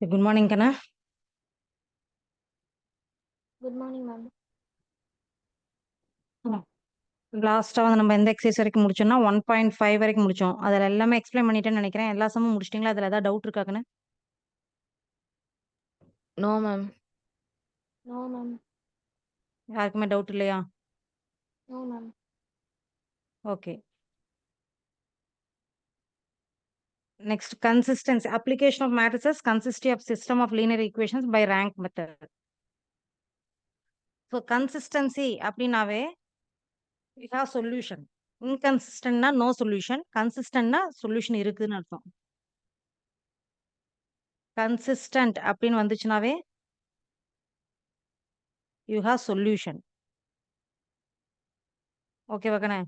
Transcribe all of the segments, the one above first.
Good morning கண்ணா. Good morning ma'am. லாஸ்ட்டாக வந்து நம்ம எந்த எக்ஸசைஸ் வரைக்கும் முடிச்சோம்னா 1.5 வரைக்கும் முடிச்சோம். அதில் எல்லாமே எக்ஸ்பிளைன் பண்ணிட்டேன்னு நினைக்கிறேன். எல்லா சமும் முடிச்சிட்டிங்களா? அதில் ஏதாவது டவுட் இருக்காங்கன்னு? No ma'am. No ma'am. யாருக்குமே டவுட் இல்லையா? No ma'am. Okay. Next, consistency. Application of matrices consists of system of linear equations by rank method. So consistency அப்படின்னாவே we have solution. Inconsistentனா no solution. Consistentனா solution இருக்குதுன்னு அர்த்தம். Consistent அப்படின்னு வந்துச்சுனாவே you have solution. ஓகேவா கண்ணே?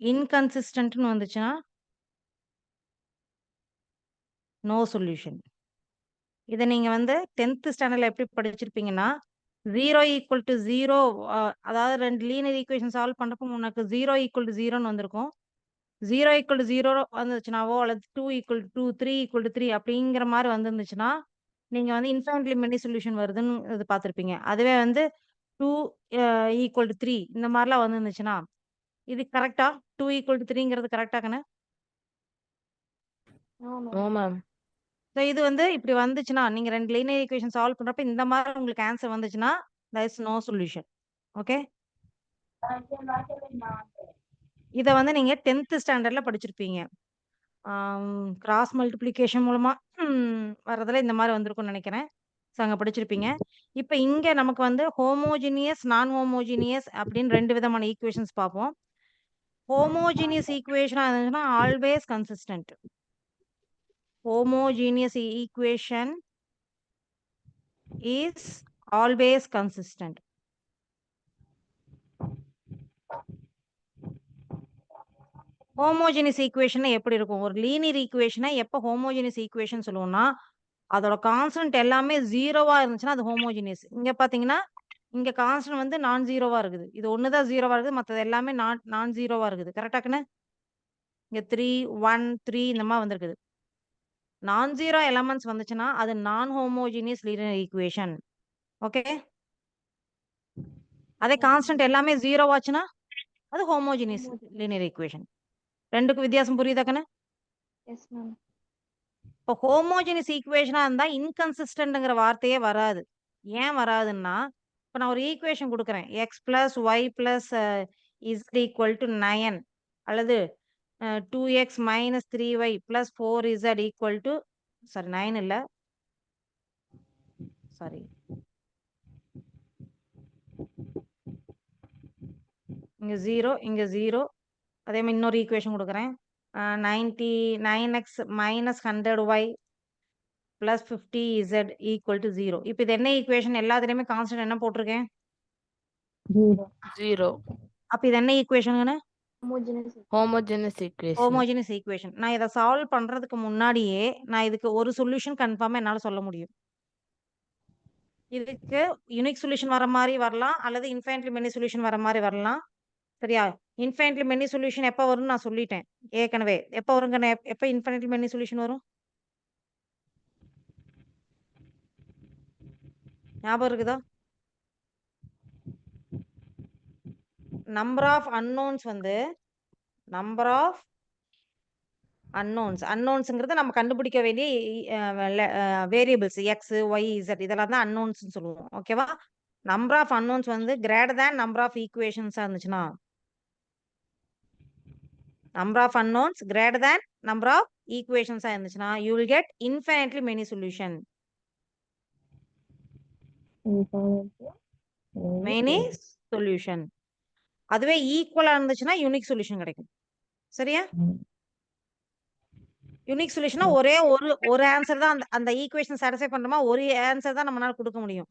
இன்கன்சிஸ்டன்ட்னு வந்துச்சுன்னா no solution. இதை நீங்க வந்து 10th ஸ்டாண்டர்ட்ல எப்படி படிச்சிருப்பீங்கன்னா 0 ஈக்குவல் டு 0, அதாவது 2 லீனியர் ஈக்குவேஷன் சால்வ் பண்றப்போ உனக்கு 0 ஈக்குவல் டு 0ன்னு வந்திருக்கும். 0 ஈக்குவல் டு 0 வந்துச்சுனாவோ அல்லது 2 ஈக்குவல் டு 2, 3 ஈக்குவல் டு 3 அப்படிங்கிற மாதிரி வந்துருந்துச்சுன்னா நீங்க வந்து இன்ஃபைனைட்லி மெனி சொல்யூஷன் வருதுன்னு இது பார்த்துருப்பீங்க. அதுவே வந்து 2 ஈக்குவல் டு 3 இந்த மாதிரிலாம் வந்துருந்துச்சுன்னா இது கரெக்டா? 2 ஈக்குவல் டு 3ங்கிறது கரெக்டாகண்ணே? No ma'am. No ma'am. So இது வந்து இப்படி வந்துச்சுன்னா நீங்க 2 லீனியர் ஈக்குவேஷன் சால்வ் பண்றப்ப இந்த மாதிரி உங்களுக்கு ஆன்சர் வந்துச்சுன்னா there is no solution. Okay. இதை வந்து நீங்க 10th ஸ்டாண்டர்ட்ல படிச்சிருப்பீங்க. கிராஸ் மல்டிப்ளிகேஷன் மூலமா வர்றதுல இந்த மாதிரி வந்திருக்கும்னு நினைக்கிறேன். ஸோ அங்கே படிச்சிருப்பீங்க. இப்போ இங்கே நமக்கு வந்து ஹோமோஜினியஸ் நான் ஹோமோஜினியஸ் அப்படின்னு 2 விதமான ஈக்குவேஷன்ஸ் பார்ப்போம். ஹோமோஜினியஸ் ஈக்குவேஷனாக இருந்துச்சுன்னா always consistent. homogeneous equation is always consistent. homogeneous equation எப்படி இருக்கும்? ஒரு லீனியர் ஈக்குவேஷனை எப்போ homogeneous equation சொல்லுவோம்னா அதோட கான்ஸ்டன்ட் எல்லாமே ஜீரோவா இருந்துச்சுன்னா அது homogeneous. இங்க பாத்தீங்கன்னா இங்க கான்ஸ்டன்ட் வந்து நான் ஜீரோவா இருக்குது. இது ஒண்ணுதான் ஜீரோவா இருக்குது, மற்றது எல்லாமே நான் ஜீரோவா இருக்குது. கரெக்டாக்குன்னு இங்க 3, 1, 3 இந்த மாதிரி வந்திருக்குது. நான் ஜீரோ எலமெண்ட்ஸ் வந்துச்சுன்னா அது நான் ஹோமோஜினியஸ் லீனியர் ஈக்குவேஷன். ஓகே. அதே கான்ஸ்டன்ட் எல்லாமே ஜீரோ ஆச்சுன்னா அது ஹோமோஜினியஸ் லீனியர் ஈக்குவேஷன். ரெண்டுக்கும் வித்தியாசம் புரியுதா கண்ணு? Yes ma'am. இப்போ ஹோமோஜினியஸ் ஈக்குவேஷனா இருந்தா இன்கன்சிஸ்டன்ட்ங்கிற வார்த்தையே வராது. ஏன் வராதுன்னா இப்போ நான் ஒரு ஈக்குவேஷன் கொடுக்குறேன் x plus y plus is equal to 9 அல்லது 2x minus 3y plus 4z equal to sorry 9 இல்லை சாரி இங்கே 0 இங்கே 0. அதே மாதிரி இன்னொரு ஈக்குவேஷன் கொடுக்குறேன் 99x minus 100y plus 50z equal to 0. இப்போ இது என்ன ஈக்குவேஷன்? எல்லாத்துலேயுமே கான்ஸ்டன்ட் என்ன போட்டிருக்கேன்? 0. அப்போ இது என்ன ஈக்குவேஷனுங்கண்ணே? Homogeneous equation. Homogeneous equation. நான் இதை சால்வ் பண்றதுக்கு முன்னாடியே நான் இதுக்கு ஒரு சொல்யூஷன் கன்ஃபார்மா என்னால சொல்ல முடியும். இதுக்கு யூனிக் சொல்யூஷன் வர மாதிரி வரலாம் அல்லது இன்ஃபைனைட்லி மெனி சொல்யூஷன் வர மாதிரி வரலாம். சரியா? இன்ஃபைனைட்லி மெனி சொல்யூஷன் எப்போ வரும்னு நான் சொல்லிட்டேன் ஏற்கனவே. எப்போ வருங்க? எப்போ இன்ஃபைனைட்லி மெனி சொல்யூஷன் வரும் ஞாபகம் இருக்குதா? நம்பர் ஆஃப் அன்னோன்ஸ் வந்து நம்பர் ஆஃப் அன்னோன்ஸ்ங்கிறது நம்ம கண்டுபிடிக்க வேண்டிய வேரியபிள்ஸ் எக்ஸ் ஒய் இசட் இதெல்லாம் தான் அன்னோன்ஸ்னு சொல்லுவோம். ஓகேவா? நம்பர் ஆஃப் அன்னோன்ஸ் வந்து கிரேட்டர் தேன் நம்பர் ஆஃப் ஈக்குவேஷன்ஸா இருந்துச்சுன்னா number of unknowns greater than number of ஈக்குவேஷன்ஸா இருந்துச்சுன்னா you will get infinitely many solution. Many solution. அதுவே ஈக்குவலா இருந்துச்சுன்னா யூனிக் சொல்யூஷன் கிடைக்கும். சரியா? யூனிக் சொல்யூஷனா ஒரே ஒரு ஆன்சர் தான் அந்த ஈக்குவேஷன் சாட்டிஸ்ஃபை பண்ற மாதிரி ஒரு ஆன்சர் தான் நம்மளால கொடுக்க முடியும்.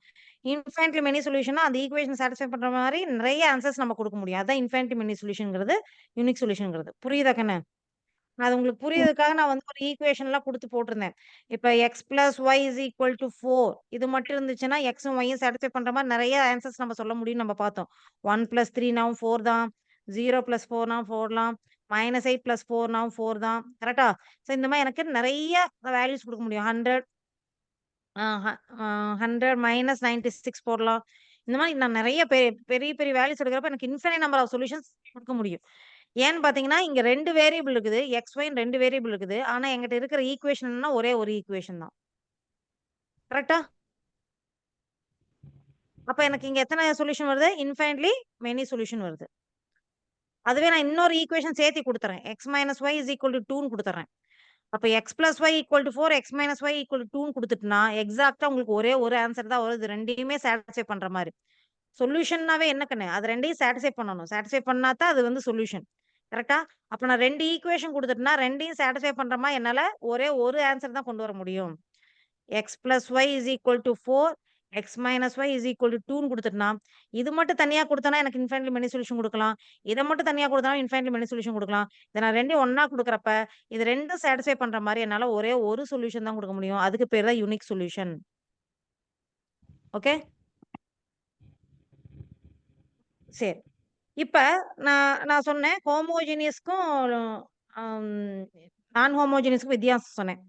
இன்ஃபைனைட்லி மெனி சொல்யூஷனா அந்த ஈக்குவேஷன் சாட்டிஸ்ஃபை பண்ற மாதிரி நிறைய ஆன்சர்ஸ் நம்ம கொடுக்க முடியும். அதான் இன்ஃபைனைட்லி மெனி சொல்யூஷன்ங்கிறது யூனிக் சொல்யூஷன்ங்கிறது. புரியுதா கண்ணு? அது உங்களுக்கு புரியுறதுக்காக நான் வந்து ஒரு ஈக்குவேஷன்லாம் கொடுத்து போட்டிருந்தேன். இப்போ x plus y is equal to 4 இது மட்டும் இருந்துச்சுன்னா எக்ஸும் ஒய்யும் சாட்டிஸ்ஃபை பண்ற மாதிரி நிறைய ஆன்சர்ஸ் நம்ம சொல்ல முடியும்னு நம்ம பார்த்தோம். 1 + 3 நாவும் 4 தான், 0 + 4 நாவும் 4லாம், -8 + 4 நாவும் 4 தான். கரெக்டா? ஸோ இந்த மாதிரி எனக்கு நிறைய வேல்யூஸ் கொடுக்க முடியும். 100 100 மைனஸ் 96 போடலாம். இந்த மாதிரி நான் நிறைய பெரிய பெரிய வேல்யூஸ் எடுக்கிறப்ப எனக்கு இன்ஃபைனைட் நம்பர் ஆஃப் சொல்யூஷன்ஸ் கொடுக்க முடியும். ஏன்னு பார்த்தீங்கன்னா, இங்க 2 வேரியபிள் இருக்குது. எக்ஸ், ஒய்ன்னு 2 வேரியபிள் இருக்குது. ஆனா என்கிட்ட இருக்கிற ஈக்குவேஷன்னா ஒரே ஒரு ஈக்குவேஷன் தான். கரெக்ட்டா? அப்ப எனக்கு இங்க எத்தனை சொல்யூஷன் வருது? இன்ஃபைனைட்லி மெனி சொல்யூஷன் வருது. அதுவே நான் இன்னொரு ஈக்குவேஷன் சேர்த்து குடுத்துறேன். x minus y is equal to 2ன்னு குடுத்துறேன். அப்ப x plus y equal to 4, x minus y equal to 2ன்னு குடுத்துட்டேன்னா, எக்ஸாக்ட்டா உங்களுக்கு ஒரே ஒரு ஆன்சர் தான் வருது. 2யுமே சாட்டிஸ்ஃபை பண்ற மாரி. சொல்யூஷன்னாவே என்ன கண்ணு? அது 2யும் சாட்டிஸ்ஃபை பண்ணணும். சாட்டிஸ்ஃபை பண்ணா தான் அது வந்து சொல்யூஷன். கரெக்ட்டா? அப்ப நான் 2 ஈக்குவேஷன் குடுத்துட்டேன்னா, 2யும் சாட்டிஸ்ஃபை பண்ற மாரி என்னால ஒரே ஒரு ஆன்சர் தான் கொண்டு வர முடியும். x plus y is equal to 4, x minus y is equal to 2ன்னு குடுத்துட்டேன்னா, இது மட்டும் தனியா குடுத்தேன்னா எனக்கு இன்ஃபைனைட்லி மெனி சொல்யூஷன் குடுக்கலாம். இத மட்டும் தனியா குடுத்தாலும் இன்ஃபைனைட்லி மெனி சொல்யூஷன் குடுக்கலாம். இத நான் 2யும் ஒண்ணா குடுக்குறப்ப, இது 2ம் சாட்டிஸ்ஃபை பண்ற மாரி என்னால ஒரே ஒரு சொல்யூஷன் தான் குடுக்க முடியும். அதுக்கு பேரு தான் யூனிக் சொல்யூஷன். ஓகே? சரி. இப்ப நான் சொன்னேன் ஹோமோஜினியஸ்க்கும் நான் ஹோமோஜினியஸ்க்கும் வித்தியாசம் சொன்னேன்.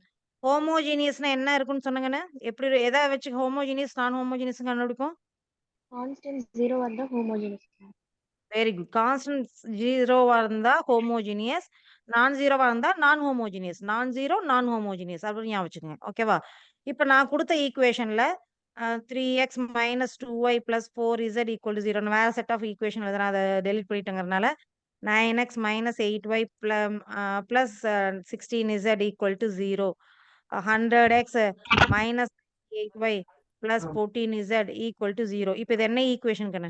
ஹோமோஜினியஸ்னா என்ன இருக்குன்னு சொன்னங்கண்ணே? எப்படி எத வச்சு ஹோமோஜினியஸ், நான் ஹோமோஜினியஸ் கண்டுபிடிப்போம்? கான்ஸ்டன்ட் 0 இருந்தா homogeneous ma'am. Very good. Constant 0வா இருந்தா ஹோமோஜினியஸ், நான் 0வா இருந்தா நான் ஹோமோஜினியஸ். நான் 0, நான் ஹோமோஜினியஸ் அப்படின்னு ஞாபகம் வச்சுக்கோங்க. ஓகேவா? இப்ப நான் குடுத்த ஈக்குவேஷன்ல 3x minus 2y plus 4z equal to 0 நான் வேற செட் ஆஃப் ஈக்குவேஷன் எழுதுறேன். அத delete பண்ணிட்டேங்கிறனால 9x minus 8y plus 16z equal to 0. 100x minus 8y plus 14z equal to 0. இப்ப இது என்ன ஈக்குவேஷன் கண்ணு?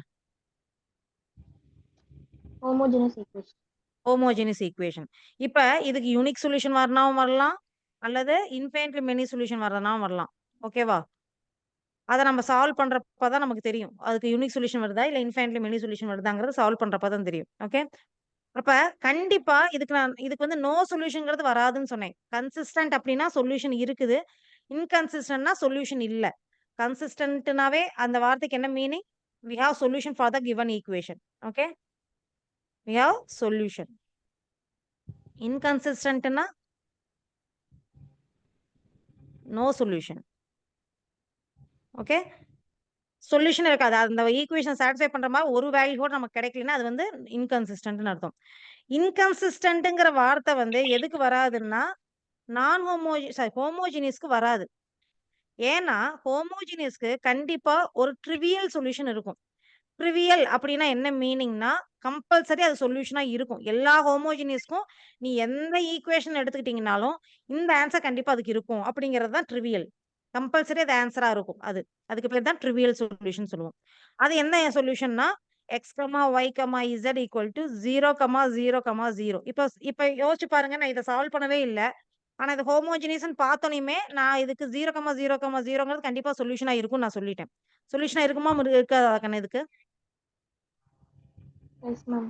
Homogeneous equation. Homogeneous equation. இப்ப இதுக்கு யூனிக் சொல்யூஷன் வரனாவும் வரலாம், அல்லது இன்ஃபைனைட்லி மெனி சொல்யூஷன் வரனாவும் வரலாம். ஓகேவா? அத நம்ம சால்வ் பண்றப்ப தான் நமக்கு தெரியும். அதுக்கு யூனிக் சொல்யூஷன் வருதா, இல்ல இன்ஃபைனைட்லி மெனி சொல்யூஷன் வருதாங்கிறது சால்வ் பண்றப்ப தான் தெரியும். ஓகே? அப்ப கண்டிப்பா இதுக்கு வந்து நோ சொல்யூஷன்ங்கிறது வராதுன்னு சொன்னேன். கன்சிஸ்டன்ட் அப்படின்னா சொல்யூஷன் இருக்குது. இன்கன்சிஸ்டன்ட்னா சொல்யூஷன் இல்ல. கன்சிஸ்டன்ட்னாவே அந்த வார்த்தைக்கு என்ன meaning? We have solution for the given equation. Okay? We have solution. இன்கன்சிஸ்டன்ட்னா நோ சொல்யூஷன். ஓகே? சொல்யூஷன் இருக்காது. அந்த ஈக்குவேஷன் சாட்டிஸ்ஃபை பண்ற மாதிரி ஒரு வேல்யூ கூட நமக்கு கிடைக்கலன்னா அது வந்து இன்கன்சிஸ்டன்ட்னு அர்த்தம். இன்கன்சிஸ்டன்ட்ங்கிற வார்த்தை வந்து எதுக்கு வராதுன்னா, ஹோமோஜினியஸ்க்கு வராது. ஏன்னா, ஹோமோஜினியஸ்க்கு கண்டிப்பா ஒரு ட்ரிவியல் சொல்யூஷன் இருக்கும். ட்ரிவியல் அப்படின்னா என்ன மீனிங்னா, கம்பல்சரி அது சொல்யூஷனா இருக்கும். எல்லா ஹோமோஜினியஸ்க்கும் நீ எந்த ஈக்குவேஷன் எடுத்துக்கிட்டீங்கனாலும், இந்த ஆன்சர் கண்டிப்பா அதுக்கு இருக்கும். அப்படிங்கிறது தான் ட்ரிவியல். கம்பல்சரி அது ஆன்சரா இருக்கும் அது. அதுக்கு பேர் தான் ட்ரிவியல் சொல்யூஷன் சொல்லுவோம். அது என்ன சொல்யூஷன்னா, x, y, z equal to 0, 0, 0. இப்ப யோசிச்சு பாருங்க. நான் இத சால்வ் பண்ணவே இல்ல. ஆனா இது ஹோமோஜினியஸ்ன்னு பார்த்தோனயுமே, நான் இதுக்கு 0, 0, 0ங்கிறது கண்டிப்பா சொல்யூஷனா இருக்கும்னு நான் சொல்லிட்டேன். சொல்யூஷனா இருக்குமா? இருக்காதா கண்ணு இதுக்கு? Yes ma'am.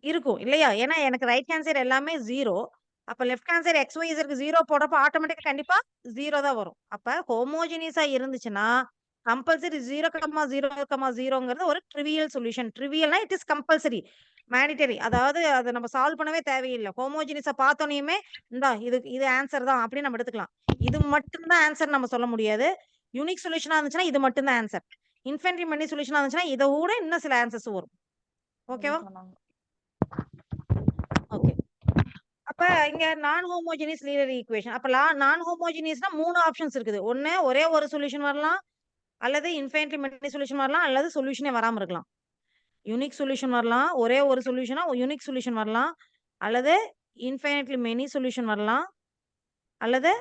இருக்கும் இல்லையா? ஏன்னா எனக்கு ரைட் ஹேண்ட் சைடு எல்லாமே 0. அப்ப left hand side x, y, இசட்க்கு 0 போடுறப்ப ஆட்டோமேட்டிக்கா கண்டிப்பா 0 தான் வரும். அப்ப ஹோமோஜினியஸா இருந்துச்சுன்னா, கம்பல்சரி 0, 0, 0ங்கிறது ஒரு ட்ரிவியல் சொல்யூஷன். ட்ரிவியல்னா இட் இஸ் கம்பல்சரி. மேண்டிட்டரி. அதாவது அத நம்ம சால்வ் பண்ணவே தேவையில்ல. ஹோமோஜினியஸா பார்த்தோனயுமே, இது ஆன்சர் தான் அப்படின்னு நம்ம எடுத்துக்கலாம். இது மட்டும் தான் ஆன்சர் நம்ம சொல்ல முடியாது. யூனிக் சொல்யூஷனா இருந்துச்சுன்னா இது மட்டும் தான் ஆன்சர். இன்ஃபைனைட்லி மெனி சொல்யூஷனா இருந்துச்சுன்னா இத விட இன்னும் சில ஆன்சர்ஸ் வரும். ஓகேவா? ஓகே. அப்ப இங்க நான் ஹோமோஜினியஸ் லீனியர் ஈக்குவேஷன். அப்ப நான் ஹோமோஜினியஸ்னா 3 ஆப்ஷன்ஸ் இருக்குது. ஒண்ணு ஒரே ஒரு சொல்யூஷன் வரலாம், அல்லது இன்ஃபைனைட்லி மெனி சொல்யூஷன் வரலாம், அல்லது சொல்யூஷனே வராம இருக்கலாம். யூனிக் சொல்யூஷன் வரலாம், ஒரே ஒரு சொல்யூஷனா யூனிக் சொல்யூஷன் வரலாம், அல்லது இன்ஃபைனைட்லி மெனி சொல்யூஷன் வரலாம், அல்லது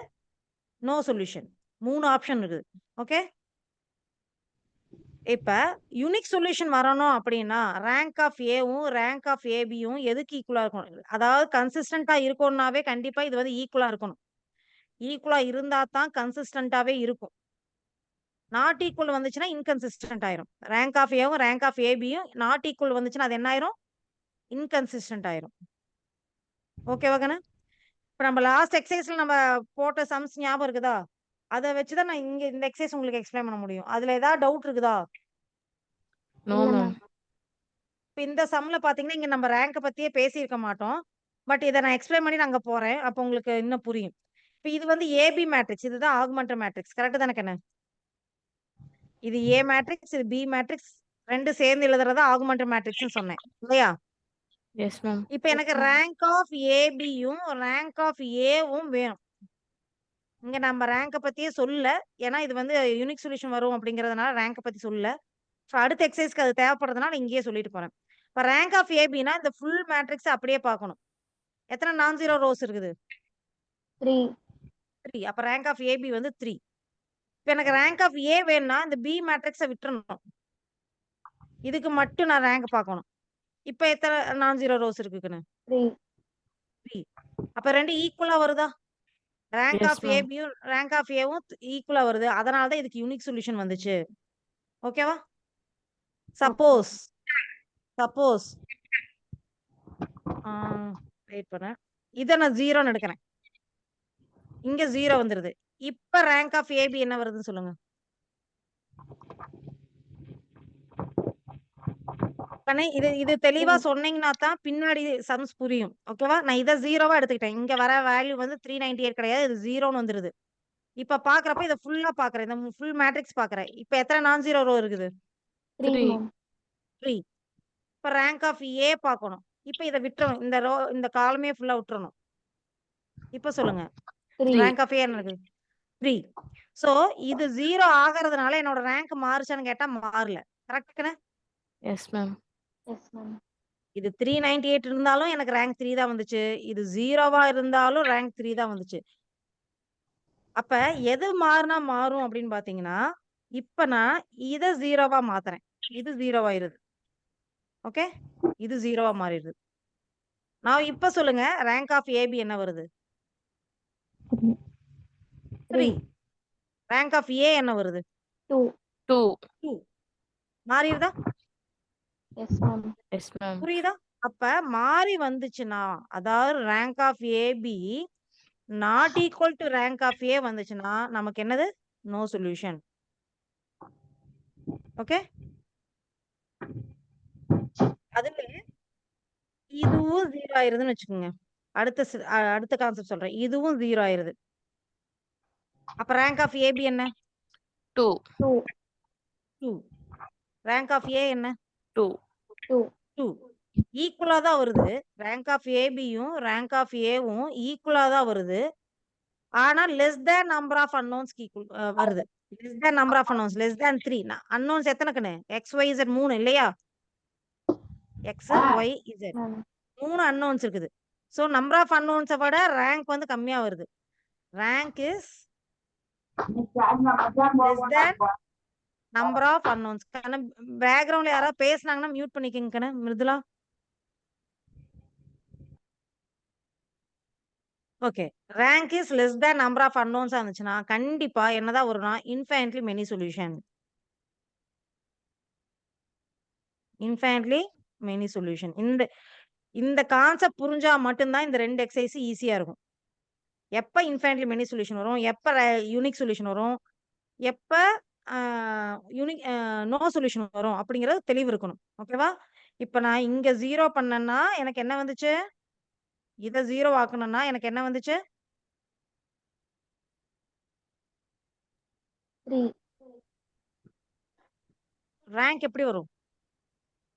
நோ சொல்யூஷன். 3 ஆப்ஷன் இருக்குது. ஓகே? இப்ப யூனிக் சொல்யூஷன் வரணும் அப்படின்னா, ரேங்க் ஆஃப் ஏவும், ரேங்க் ஆஃப் ஏபியும் எதுக்கு ஈக்குவலா இருக்கணும்? அதாவது கன்சிஸ்டன்ட்டா இருக்கணும்னாவே கண்டிப்பா இது வந்து ஈக்குவலா இருக்கணும். ஈக்குவலா இருந்தா தான் கன்சிஸ்டன்ட்டாவே இருக்கும். நாட் ஈக்குவல் வந்துச்சுன்னா இன்கன்சிஸ்டன்ட் ஆயிரும். ரேங்க் ஆஃப் ஏவும், ரேங்க் ஆஃப் ஏபியும் நாட் ஈக்குவல் வந்துச்சுன்னா அது என்ன ஆயிரும்? இன்கன்சிஸ்டன்ட் ஆயிரும். ஓகேவா கண்ணு? இப்ப நம்ம லாஸ்ட் எக்ஸர்சைஸ்ல நம்ம போட்ட சம்ஸ் ஞாபகம் இருக்குதா? அத வச்சு தான் நான் இங்க இந்த எக்ஸர்சைஸ் உங்களுக்கு எக்ஸ்பிளைன் பண்ண முடியும். அதுல ஏதாவது டவுட் இருக்குதா? No, இல்ல ma'am. மேம். இப்ப இந்த சம்ல பாத்தீங்கன்னா, இங்க நம்ம ரேங்க பத்தியே பேசியிருக்க மாட்டோம். பட் இத நான் எக்ஸ்பிளைன் பண்ணி நான் அங்க போறேன். அப்ப உங்களுக்கு இன்னும் புரியும். இப்ப இது வந்து ஏபி மேட்ரிக்ஸ். இதுதான் ஆகுமெண்டட் மேட்ரிக்ஸ். கரெக்ட் தானே கண்ணு? இது ஏ மேட்ரிக்ஸ், இது பி மேட்ரிக்ஸ். 2 சேர்ந்து எழுதுறதா ஆகுமெண்டட் மேட்ரிக்ஸ்னு சொன்னேன். இல்லையா? Yes, ma'am. இப்ப எனக்கு ரேங்க் ஆஃப் ஏபியும் ரேங்க் ஆஃப் ஏவும் வேணும். இங்க நம்ம ரேங்க பத்தியே சொல்லல. ஏன்னா இது வந்து யூனிக் சொல்யூஷன் வரும் அப்படிங்கிறதுனால ரேங்க பத்தி சொல்லல. அடுத்த எக்ஸர்சைஸ்க்கு அது தேவைப்படுறதுனால இங்கேயே சொல்லிட்டு போறேன். இப்ப ரேங்க் ஆஃப் ஏபினா இந்த ஃபுல் மேட்ரிக்ஸ் அப்படியே பார்க்கணும். எத்தனை நான் ஜீரோ ரோஸ் இருக்குது? 3. 3. அப்ப ரேங்க் ஆஃப் ஏபி வந்து 3. இப்ப எனக்கு ரேங்க் ஆஃப் ஏ வேணும்னா இந்த பி மேட்ரிக்ஸை விட்டுறணும். இதுக்கு மட்டும் நான் ரேங்க் பார்க்கணும். இப்ப எத்தனை நான் ஜீரோ ரோஸ் இருக்குன்னு? 3. 3. அப்ப 2 ஈக்குவலா வருதா? Rank Yes, of ma'am. ஏபியும் ரேங்க் ஆஃப் ஏவும் ஈக்குவலா வருது. அதனால தான் இதுக்கு யூனிக் சொல்யூஷன் வந்துச்சு. ஓகேவா? சப்போஸ் வெயிட் பண்ணேன். இதை நான் 0ன்னு எடுக்கிறேன். இங்க 0 வந்துருது. இப்ப ரேங்க் ஆஃப் ஏபி என்ன வருதுன்னு சொல்லுங்க. கண்ணே, இது தெளிவா சொன்னீங்கன்னா தான் பின்னாடி சம்ஸ் புரியும். ஓகேவா? நான் இதை 0வா எடுத்துக்கிட்டேன். இங்க வர வேல்யூ வந்து 398 கிடையாது. இது 0ன்னு வந்துருது. இப்ப பாக்குறப்ப இதை ஃபுல்லா பாக்குறேன். இந்த ஃபுல் மேட்ரிக்ஸ் பாக்குறேன். இப்ப எத்தனை நான் ஜீரோ ரோ இருக்குது? 3, 3. ma'am. 3. இப்ப ரேங்க் ஆஃப் ஏ பார்க்கணும். இப்ப இதை விட்டுறணும். இந்த ரோ இந்த காலமே ஃபுல்லா விட்டுறணும். இப்ப சொல்லுங்க. 3. ரேங்க் ஆஃப் ஏ என்ன இருக்குது? 3. சோ இது 0 ஆகிறதுனால என்னோட ரேங்க் மாறுச்சான்னு கேட்டா மாறல. கரெக்ட்னே? Yes, ma'am. Yes, ma'am. இது 398 இருந்தாலும் எனக்கு ரேங்க் 3 தான் வந்துச்சு. இது 0வா இருந்தாலும் ரேங்க் 3 தான் வந்துச்சு. அப்ப எது மாறினா மாறும் அப்படின்னு பாத்தீங்கன்னா, இப்ப நான் இதை 0வா மாத்துறேன். இது 0 ஆயிருது. ஓகே? இது 0வா மாறிடுது. நான் இப்ப சொல்லுங்க, ரேங்க் ஆஃப் ஏபி என்ன வருது? 3. ரேங்க் ஆஃப் ஏ என்ன வருது? 2. 2. 2. மாறிடுதா? Yes, ma'am. Yes, ma'am. புரியுதா? அப்ப மாறி வந்துச்சுன்னா, அதாவது rank of AB not equal to rank of A வந்துச்சுன்னா நமக்கு என்னது? No solution. ஓகே? அதுவே இதுவும் 0 ஆயிருதுன்னு வச்சுக்கோங்க. அடுத்த கான்செப்ட் சொல்றேன். இதுவும் 0 ஆயிருது. அப்ப ரேங்க் ஆஃப் ஏபி என்ன? 2. 2. 2. ரேங்க் ஆஃப் ஏ என்ன? 2. 2. 2. ஈக்குவலா தான் வருது. ரேங்க் ஆஃப் ஏபியும் ரேங்க் ஆஃப் ஏவும் ஈக்குவலா தான் வருது. ஆனா லெஸ் தேன் நம்பர் ஆஃப் அன்னோன்ஸ்க்கு ஈக்குவல் வருது. Less than number of unknowns less than 3. Unknowns எத்தனைக்குன்னு? எக்ஸ் ஒய் இசட் 3 இல்லையா? X y z Ma'am. 3 unknowns இருக்குது. ஸோ நம்பர் ஆஃப் அன்னோன்ஸை விட ரேங்க் வந்து கம்மியா வருது. Rank is less than number of unknowns. பேக்ரவுண்ட்ல யாராவது பேசுனாங்கன்னா மியூட் பண்ணிக்கங்க Mridula. Okay. Rank is less than number of அன்னோன்ஸா இருந்துச்சுன்னா கண்டிப்பா என்னதான் வரும்னா infinitely many solution. Infinitely many solution. இந்த கான்செப்ட் புரிஞ்சா மட்டும்தான் இந்த 2 எக்ஸசைஸ் ஈஸியா இருக்கும். எப்ப இன்ஃபைனைட்லி மெனி சொல்யூஷன் வரும், எப்ப யூனிக் சொல்யூஷன் வரும், எப்ப யூனிக் நோ சொல்யூஷன் வரும் அப்படிங்கிறது தெளிவு இருக்கணும். ஓகேவா? இப்ப நான் இங்க 0 பண்ணேன்னா எனக்கு என்ன வந்துச்சு? இதை 0 ஆக்கணும்னா எனக்கு என்ன வந்துச்சு? 3. ரேங்க் எப்படி வரும்?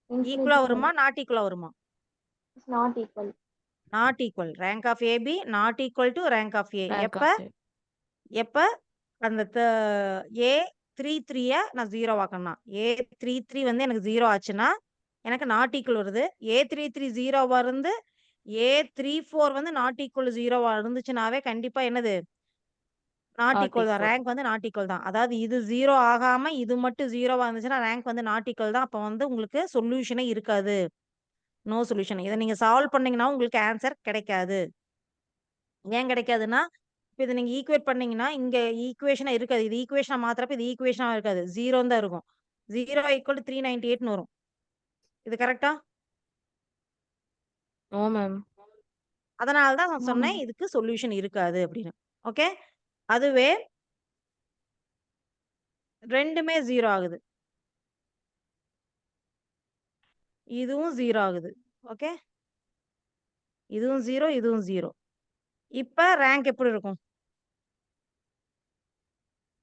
Infinity, ஈக்குவலா ma'am. வருமா? நாட் ஈக்குவலா வருமா? It's not equal. Not equal. Rank of AB not equal to rank of A. Rank எப்ப? of A. எப்ப அந்த ஏ 33 நான் 0 ஆக்கணும்னா, ஏ 33 வந்து எனக்கு 0 ஆச்சுன்னா எனக்கு நாட் ஈக்குவல் வருது. ஏ 33 0 இருந்து ஏ 34 வந்து நாட் ஈக்குவல் 0 இருந்துச்சுனாவே கண்டிப்பா என்னது? நாட் Not ஈக்குவல் தான். equal. ரேங்க் வந்து நாட் ஈக்குவல் தான். அதாவது இது 0 ஆகாம இது மட்டும் 0வா இருந்துச்சுன்னா ரேங்க் வந்து நாட் ஈக்குவல் தான். அப்ப வந்து உங்களுக்கு சொல்யூஷனே இருக்காது. No solution. இதை நீங்க சால்வ் பண்ணீங்கன்னா உங்களுக்கு ஆன்சர் கிடைக்காது. ஏன் கிடைக்காதுன்னா, இப்ப இத நீங்க ஈக்குவேட் பண்ணீங்கன்னா, இங்க ஈக்குவேஷனா இருக்காது. இது ஈக்குவேஷனா மாத்துறப்ப இது ஈக்குவேஷனா இருக்காது. 0 தான் இருக்கும். 0 = 398ன்னு வரும். இது கரெக்ட்டா? No, ma'am. அதனால தான் நான் No, சொன்னேன் ma'am. இதுக்கு சொல்யூஷன் இருக்காது அப்படின்னு. ஓகே? அதுவே 2மே 0 ஆகுது. இதுவும் 0 ஆகுது. ஓகே? இதுவும் 0, இதுவும் 0. இப்ப ரேங்க் எப்படி இருக்கும்?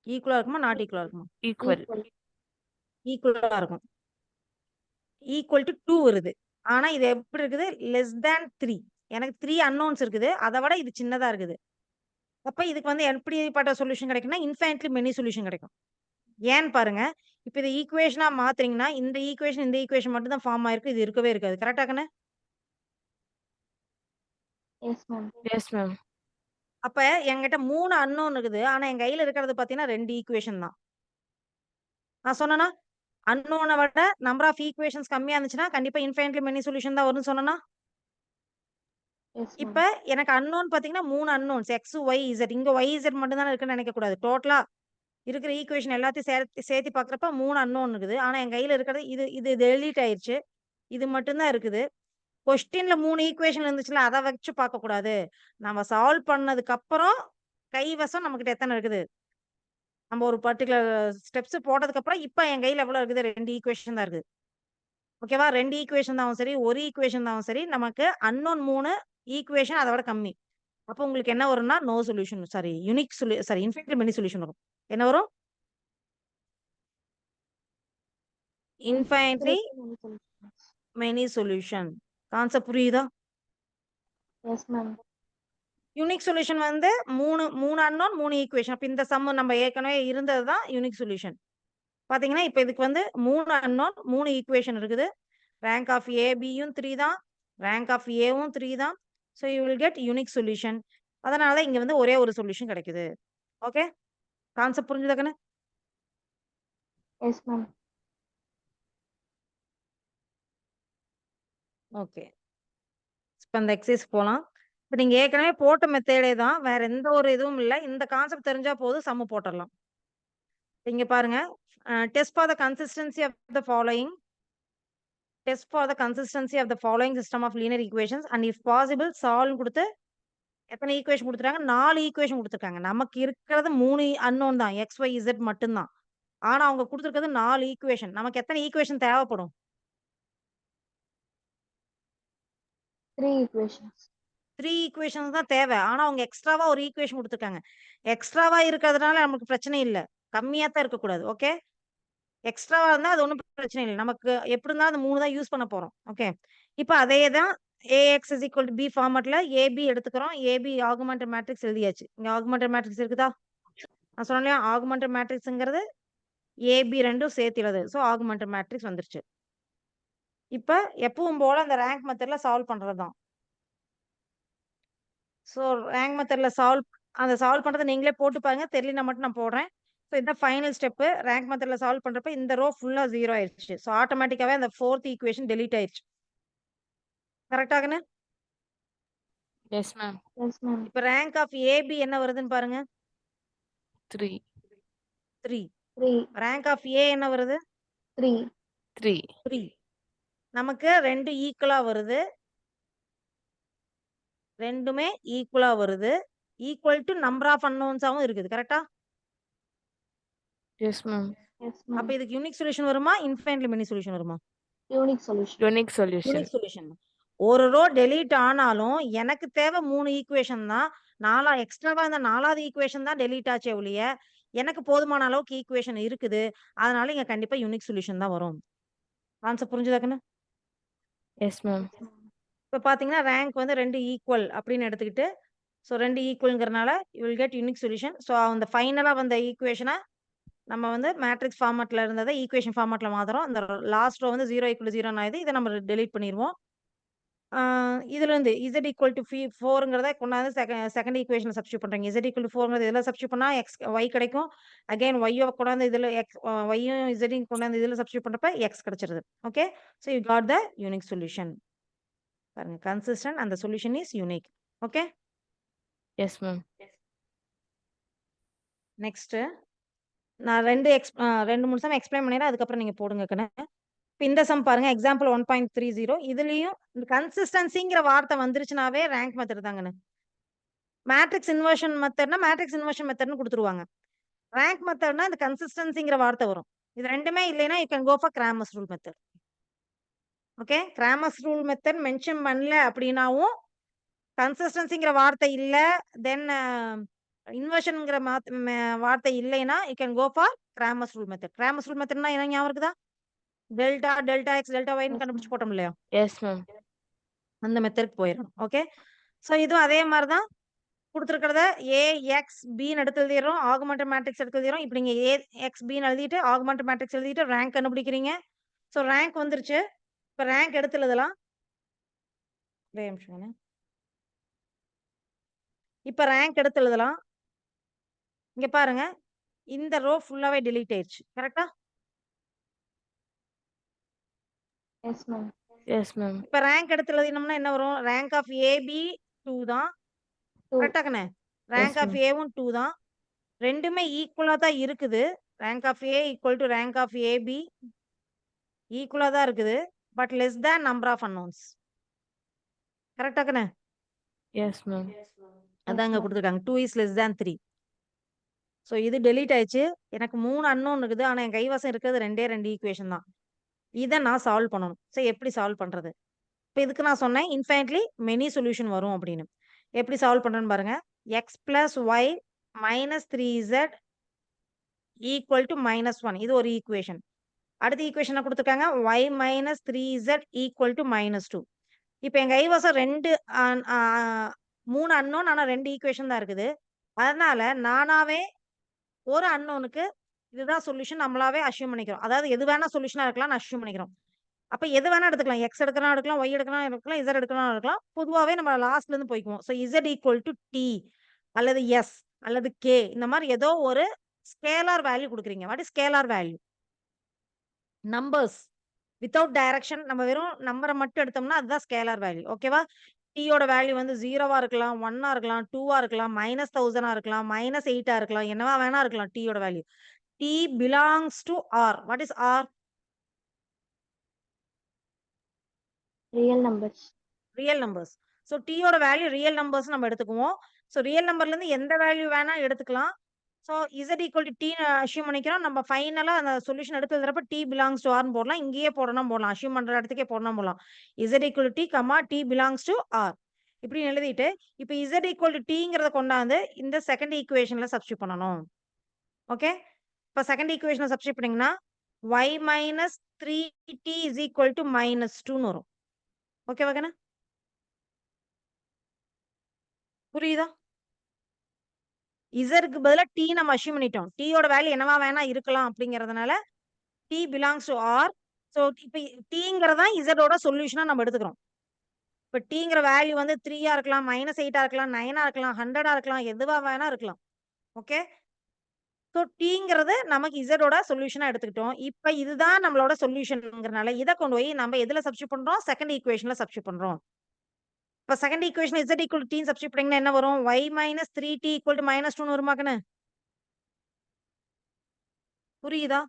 ஈக்குவலா இருக்குமா நாட் ஈக்குவலா இருக்குமா? equal. equal. ஈக்குவலா இருக்கும். ஈக்குவல் டு 2 வருது. ஆனா இது எப்படி இருக்குது? Less than 3. எனக்கு 3 அன்னோன்ஸ் இருக்குது. அத விட இது சின்னதா இருக்குது. அப்ப இதுக்கு வந்து எப்படிப்பட்ட சொல்யூஷன் கிடைக்கும்னா, இன்ஃபைனைட்லி மெனி சொல்யூஷன் கிடைக்கும். ஏன்னு பாருங்க. இப்ப இத ஈக்குவேஷனா மாத்துறீங்கன்னா, இந்த ஈக்குவேஷன் மட்டும் தான் ஃபார்ம் ஆயிருக்கு. இது இருக்கவே இருக்காது. கரெக்ட்டா கண்ணு? Yes, ma'am. Yes, ma'am. அப்ப என்கிட்ட 3 அன்னோன் இருக்குது. ஆனா என் கையில இருக்கிறது பார்த்தீங்கன்னா 2 ஈக்குவேஷன் தான். நான் சொன்னேனா? அன்னோன விட நம்பர் ஆஃப் ஈக்குவேஷன்ஸ் கம்மியா இருந்துச்சுன்னா, கண்டிப்பா இன்ஃபைனைட்லி மெனி சொல்யூஷன் தான் வரும்னு சொன்னேனா? Yes, இப்ப ma'am. எனக்கு அன்னோன் பார்த்தீங்கன்னா 3 அன்னோன்ஸ் எக்ஸ், ஒய், இசட். இங்க ஒய், இசட் மட்டும் தானே இருக்குன்னு நினைக்கக்கூடாது. டோட்டலா இருக்கிற ஈக்குவேஷன் எல்லாத்தையும் சேர்த்து பார்க்குறப்ப 3 அன்னோன் இருக்குது. ஆனா என் கையில இருக்கிறது இது இது டெலீட் ஆயிருச்சு. இது மட்டும் தான் இருக்குது. கொஸ்டின்ல 3 ஈக்குவேஷன் இருந்துச்சுல்ல, அத வச்சு பார்க்கக்கூடாது. நம்ம சால்வ் பண்ணதுக்கு அப்புறம் கைவசம் நம்மகிட்ட எத்தன இருக்குது? நம்ம ஒரு பர்ட்டிகுலர் ஸ்டெப்ஸ் போட்டதுக்கப்புறம், இப்ப என் கையில எவ்வளோ இருக்குது? 2 ஈக்குவேஷன் தான் இருக்குது. ஓகேவா? 2 ஈக்குவேஷன் தான் சரி, 1 ஈக்குவேஷன் தான் சரி, நமக்கு அன்னோன் 3 ஈக்குவேஷன் அத விட கம்மி. அப்ப உங்களுக்கு என்ன வரும்னா, no solution sorry infinitely many solution வரும். என்ன வரும்? Infinitely Many solutions. Many solution. Concept புரியுதா? Yes, ma'am. யூனிக் சொல்யூஷன் வந்து 3 அன்னோன் 3 ஈக்குவேஷன். அப்ப இந்த சம் நம்ம ஏற்கனவே இருந்தது தான் யூனிக் சொல்யூஷன். பாத்தீங்கன்னா, இப்ப இதுக்கு வந்து 3 அன்னோன் 3 ஈக்குவேஷன் இருக்குது. ரேங்க் ஆஃப் ஏ, பியும் 3 தான். ரேங்க் ஆஃப் ஏவும் 3 தான். So you will get unique solution. அதனால இங்க வந்து ஒரே ஒரு சொல்யூஷன் கிடைக்குது. ஓகே? கான்செப்ட் புரிஞ்சுதா கண்ணு? Yes, ma'am. ஓகே. இப்ப இந்த எக்ஸர்சைஸ் போலாம். இப்ப நீங்க ஏற்கனவே போட்ட மெத்தேடே தான். வேற எந்த ஒரு இதுவும் இல்ல. இந்த கான்செப்ட் தெரிஞ்சா போதும் சம்மு போட்டுறலாம். இங்க பாருங்க. Test for the consistency of the following. Test for the consistency of the following system of linear equations and if possible solve குடுத்து எத்தனை ஈக்குவேஷன் குடுத்துருக்காங்க? 4 ஈக்குவேஷன் குடுத்துருக்காங்க. நமக்கு இருக்கிறது 3 அன்னோன் தான். எக்ஸ், ஒய், இசட் மட்டும் தான். ஆனா அவங்க குடுத்துருக்கிறது 4 ஈக்குவேஷன். நமக்கு எத்தனை ஈக்குவேஷன் தேவைப்படும்? 3 equations. 3 ஈக்குவேஷன்ஸ் தான் தேவை. ஆனா அவங்க எக்ஸ்ட்ராவா ஒரு ஈக்குவேஷன் குடுத்துருக்காங்க. எக்ஸ்ட்ராவா இருக்கிறதுனால நமக்கு பிரச்சனை இல்ல. கம்மியா தான் இருக்கக்கூடாது. ஓகே? எக்ஸ்ட்ராவா இருந்தா அது ஒண்ணும் பிரச்சனை இல்ல. நமக்கு எப்படி இருந்தாலும் அந்த 3 தான் யூஸ் பண்ண போறோம். ஓகே. இப்ப அதே தான் AX is equal to B ஃபார்மட்ல ஏபி எடுத்துக்கிறோம். ஏபி ஆகுமென்டட் மேட்ரிக்ஸ் எழுதியாச்சு. இங்க ஆகுமென்டட் மேட்ரிக்ஸ் இருக்குதா? நான் சொன்னேன் இல்லையா? ஆகுமென்டட் மேட்ரிக்ஸ்ங்கிறது ஏபி 2ம் சேர்த்து எழுது. ஸோ ஆகுமென்டட் மேட்ரிக்ஸ் வந்துருச்சு. இப்ப எப்பவும் போல அந்த ரேங்க் மெத்தட்ல சால்வ் பண்றது தான். ஸோ ரேங்க் மெத்தட்ல சால்வ் பண்றத நீங்களே போட்டு பாருங்க. தெரியலனா மட்டும் நான் போடுறேன். ஸோ இதான் ஃபைனல் ஸ்டெப். ரேங்க் மெத்தட்ல சால்வ் பண்றப்ப இந்த ரோ ஃபுல்லா 0 ஆயிருச்சு. ஸோ ஆட்டோமேட்டிக்காவே அந்த 4த் ஈக்குவேஷன் டெலீட் ஆயிருச்சு. கரெக்ட்டா கண்ணு? Yes, ma'am. Yes, ma'am. இப்ப ரேங்க் ஆஃப் ஏபி என்ன வருதுன்னு பாருங்க. 3. 3. 3. ரேங்க் ஆஃப் ஏ என்ன வருது? 3. 3. 3. நமக்கு 2 ஈக்குவலா வருது. 2மே ஈக்குவலா வருது. ஈக்குவல் டு நம்பர் ஆஃப் அன்னோன்ஸாவும் இருக்குது. கரெக்ட்டா? Yes, ma'am. Yes, அப்ப ma'am. இதுக்கு யூனிக் சொல்யூஷன் வருமா? இன்ஃபைனைட்லி மெனி சொல்யூஷன் வருமா? Unique solution. Unique solution. Unique solution. ஒரு ரோ டெலீட் ஆனாலும் எனக்கு தேவை 3 ஈக்குவேஷன் தான். எக்ஸ்ட்ராவா இந்த 4வது ஈக்குவேஷன் தான் டெலீட் ஆச்சே ஒழிய, எனக்கு போதுமான அளவுக்கு ஈக்குவேஷன் இருக்குது. அதனால இங்க கண்டிப்பா யூனிக் சொல்யூஷன் தான் வரும். கான்செப்ட் புரிஞ்சுதா கண்ணு? Yes, ma'am. இப்ப பாத்தீங்கன்னா, ரேங்க் வந்து 2 ஈக்குவல் அப்படின்னு எடுத்துக்கிட்டு, ஸோ 2 ஈக்குவல்ங்கிறனால you will get unique solution. So அந்த ஃபைனலா வந்த ஈக்குவேஷன நம்ம வந்து மேட்ரிக்ஸ் ஃபார்மட்ல இருந்தத ஈக்குவேஷன் ஃபார்மட்ல மாத்துறோம். இந்த லாஸ்ட் ரோ வந்து 0 = 0 ஆயிடுது. இத நம்ம டெலீட் பண்ணிருவோம். இதுலருந்து Z = 4ங்கிறத கொண்டாந்து செகண்ட் ஈக்குவேஷன்ல சப்ஸ்டிட்யூட் பண்றீங்க. Z = 4ங்கிறது இதுல சப்ஸ்டிட்யூட் பண்ணா Y கிடைக்கும். அகைன் Yய கொண்டாந்து இதுல Yயும் Zயும் கொண்டாந்து இதுல சப்ஸ்டிட்யூட் பண்றப்ப X கிடைச்சிருது. Okay. So you got the unique solution. பாருங்க consistent and the solution is unique. Okay. Yes, ma'am. Next நான் 2 3 சம் எக்ஸ்பிளைன் பண்ணிடுறேன். அதுக்கப்புறம் நீங்க போடுங்க கண்ணு. இப்ப இந்த சம் பாருங்க. எக்ஸாம்பிள் 1.30 இதுலயும் இந்த கன்சிஸ்டன்சிங்கிற வார்த்தை வந்துருச்சுனாவே ரேங்க் மெத்தட் தாங்கண்ணு. மேட்ரிக்ஸ் இன்வர்ஷன் மெத்தட்னா மேட்ரிக்ஸ் இன்வர்ஷன் மெத்தட்னு குடுத்துருவாங்க. ரேங்க் மெத்தட்னா இந்த கன்சிஸ்டன்சிங்கிற வார்த்தை வரும். இது 2மே இல்லைன்னா you can go for Cramer's rule method. Okay. Cramer's rule method mention பண்ணல அப்படின்னாவும் கன்சிஸ்டன்சிங்கிற வார்த்தை இல்ல தென் இன்வர்ஷன்ங்கிற வார்த்தை இல்லைன்னா you can go for Cramer's rule method. Cramer's rule மெத்தட்னா என்ன ஞாபகம் இருக்குதா? டெல்டா எக்ஸ் டெல்டா ஒய்ன்னு Yes, கண்டுபிடிச்சு ma'am. போட்டோம் இல்லையா? Yes, ma'am. அந்த மெத்தடுக்கு போயிடணும். ஓகே. ஸோ இதுவும் அதே மாதிரி தான் கொடுத்துருக்கிறத ஏஎக்ஸ்பின்னு எடுத்து எழுதிடுறோம், ஆகுமெண்டட் மேட்ரிக்ஸ் எடுத்து எழுதிடுறோம். இப்போ நீங்கள் ஏஎக்ஸ்பின்னு எழுதிட்டு ஆகுமெண்டட் மேட்ரிக்ஸ் எழுதிட்டு ரேங்க் கண்டுபிடிக்கிறீங்க. ஸோ ரேங்க் வந்துருச்சு. இப்போ ரேங்க் எடுத்து எழுதலாம். ஒரே நிமிஷம். இப்போ ரேங்க் எடுத்து எழுதலாம். இங்க பாருங்க, இந்த ரோ ஃபுல்லாவே delete ஆயிருச்சு. கரெக்ட்டா? Yes, ma'am. Yes, ma'am. இப்ப ரேங்க் எடுத்து எழுதினோம்னா என்ன வரும்? ரேங்க் ஆஃப் ஏபி 2 தான். 2. கரெக்ட்டா கண்ணே? Rank of ma'am. ஏவும் 2 தான். ரெண்டுமே ஈக்குவலா தான் இருக்குது. Rank of A equal to rank of AB ஈக்குவலா தான் இருக்குது. But less than number of unknowns. கரெக்ட்டா கண்ணே? Yes, ma'am. அதான் இங்க ma'am. கொடுத்துருக்காங்க. 2 இஸ் லெஸ் தேன் 3. ஸோ இது delete ஆயிடுச்சு. எனக்கு 3 அன்னோன் இருக்குது. ஆனா என் கைவசம் இருக்கிறது 2 ஈக்குவேஷன் தான். இதை நான் சால்வ் பண்ணணும். ஸோ எப்படி சால்வ் பண்றது? இப்போ இதுக்கு நான் சொன்னேன் இன்ஃபைனைட்லி மெனி சொல்யூஷன் வரும் அப்படின்னு. எப்படி சால்வ் பண்றேன்னு பாருங்க. X plus y minus 3z equal to -1. இது ஒரு ஈக்குவேஷன். அடுத்த ஈக்குவேஷனை கொடுத்துருக்காங்க Y minus 3z equal to -2. இப்போ எங்க கைவசம் 3 அன்னோன், ஆனா 2 ஈக்குவேஷன் தான் இருக்குது. அதனால நானாவே ஒரு அன்னோனுக்கு இதுதான் சொல்யூஷன் நம்மளாவே அஷ்யூம் பண்ணிக்கிறோம். அதாவது எது வேணா சொல்யூஷனா இருக்கலாம் அஷ்யூம் பண்ணிக்கிறோம். அப்ப எது வேணா எடுத்துக்கலாம். எக்ஸ் எடுக்கலாம் எடுக்கலாம், ஒய் எடுக்கலாம் எடுக்கலாம், இசட் எடுக்கலாம் எடுக்கலாம். பொதுவாவே நம்ம லாஸ்ட்ல இருந்து போய்க்குவோம். So z equal to t அல்லது எஸ் அல்லது கே, இந்த மாதிரி ஏதோ ஒரு ஸ்கேலார் வேல்யூ கொடுக்குறீங்க. What is scalar value? Numbers without direction. நம்ம வெறும் நம்பரை மட்டும் எடுத்தோம்னா அதுதான் ஸ்கேலார் வேல்யூ. ஓகேவா? டீயோட வேல்யூ வந்து 0வா இருக்கலாம், 1ஆ இருக்கலாம், 2ஆ இருக்கலாம், -1000ஆ இருக்கலாம், -8ஆ இருக்கலாம், என்னவா வேணா இருக்கலாம். டீயோட value. T belongs to R. What is R? Real numbers. Real numbers. So டீயோட வேல்யூ ரியல் நம்பர்ஸ் நம்ம எடுத்துக்குவோம். ஸோ ரியல் நம்பர்ல இருந்து எந்த வேல்யூ வேணா எடுத்துக்கலாம். So z equal to t assume பண்ணிக்கிறோம். நம்ம ஃபைனலா அந்த சொல்யூஷன் எடுத்து எழுதுறப்ப டி பிலாங்ஸ் டு ஆர்னு போடலாம். இங்கேயே போடணும் போடலாம். அஷ்யூம் பண்ற இடத்துக்கே போடணும் போடலாம். Z equal to t comma D belongs to R இப்படின்னு எழுதிட்டு இப்போ இசட் ஈக்குவல் டு டிங்கிறத கொண்டாந்து இந்த செகண்ட் ஈக்குவேஷன்ல சப்ஸ்டியூட் பண்ணணும். ஓகே. இப்போ செகண்ட் ஈக்குவேஷனை சப்ஸ்டியூட் பண்ணீங்கன்னா y minus 3t is equal to -2ன்னு வரும். ஓகேவா கண்ணா? புரியுதா? இசருக்கு பதிலா டி நம்ம அஷ்யூம் பண்ணிட்டோம். டீயோட வேல்யூ என்னவா வேணா இருக்கலாம் அப்படிங்கறதுனால T belongs to R. So இப்போ டீங்கிறதா இசடோட சொல்யூஷனா நம்ம எடுத்துக்கிறோம். இப்போ டீங்கிற வேல்யூ வந்து 3ஆ இருக்கலாம், -8ஆ இருக்கலாம், 9ஆ இருக்கலாம், 100ஆ இருக்கலாம், எதுவா வேணா இருக்கலாம். ஓகே. ஸோ டீங்கிறது நமக்கு இசடோட சொல்யூஷனா எடுத்துக்கிட்டோம். இப்போ இதுதான் நம்மளோட சொல்யூஷன்ங்கிறனால இதை கொண்டு போய் நம்ம எதுல சப்ஸ்டியூட் பண்றோம்? செகண்ட் ஈக்குவேஷன்ல சப்ஸ்டியூட் பண்றோம். இப்போ second equation z equal to t substitute பண்ணீங்கன்னா என்ன வரும்? y minus 3t equal to -2ன்னு வருமா கண்ணு? புரியுதா?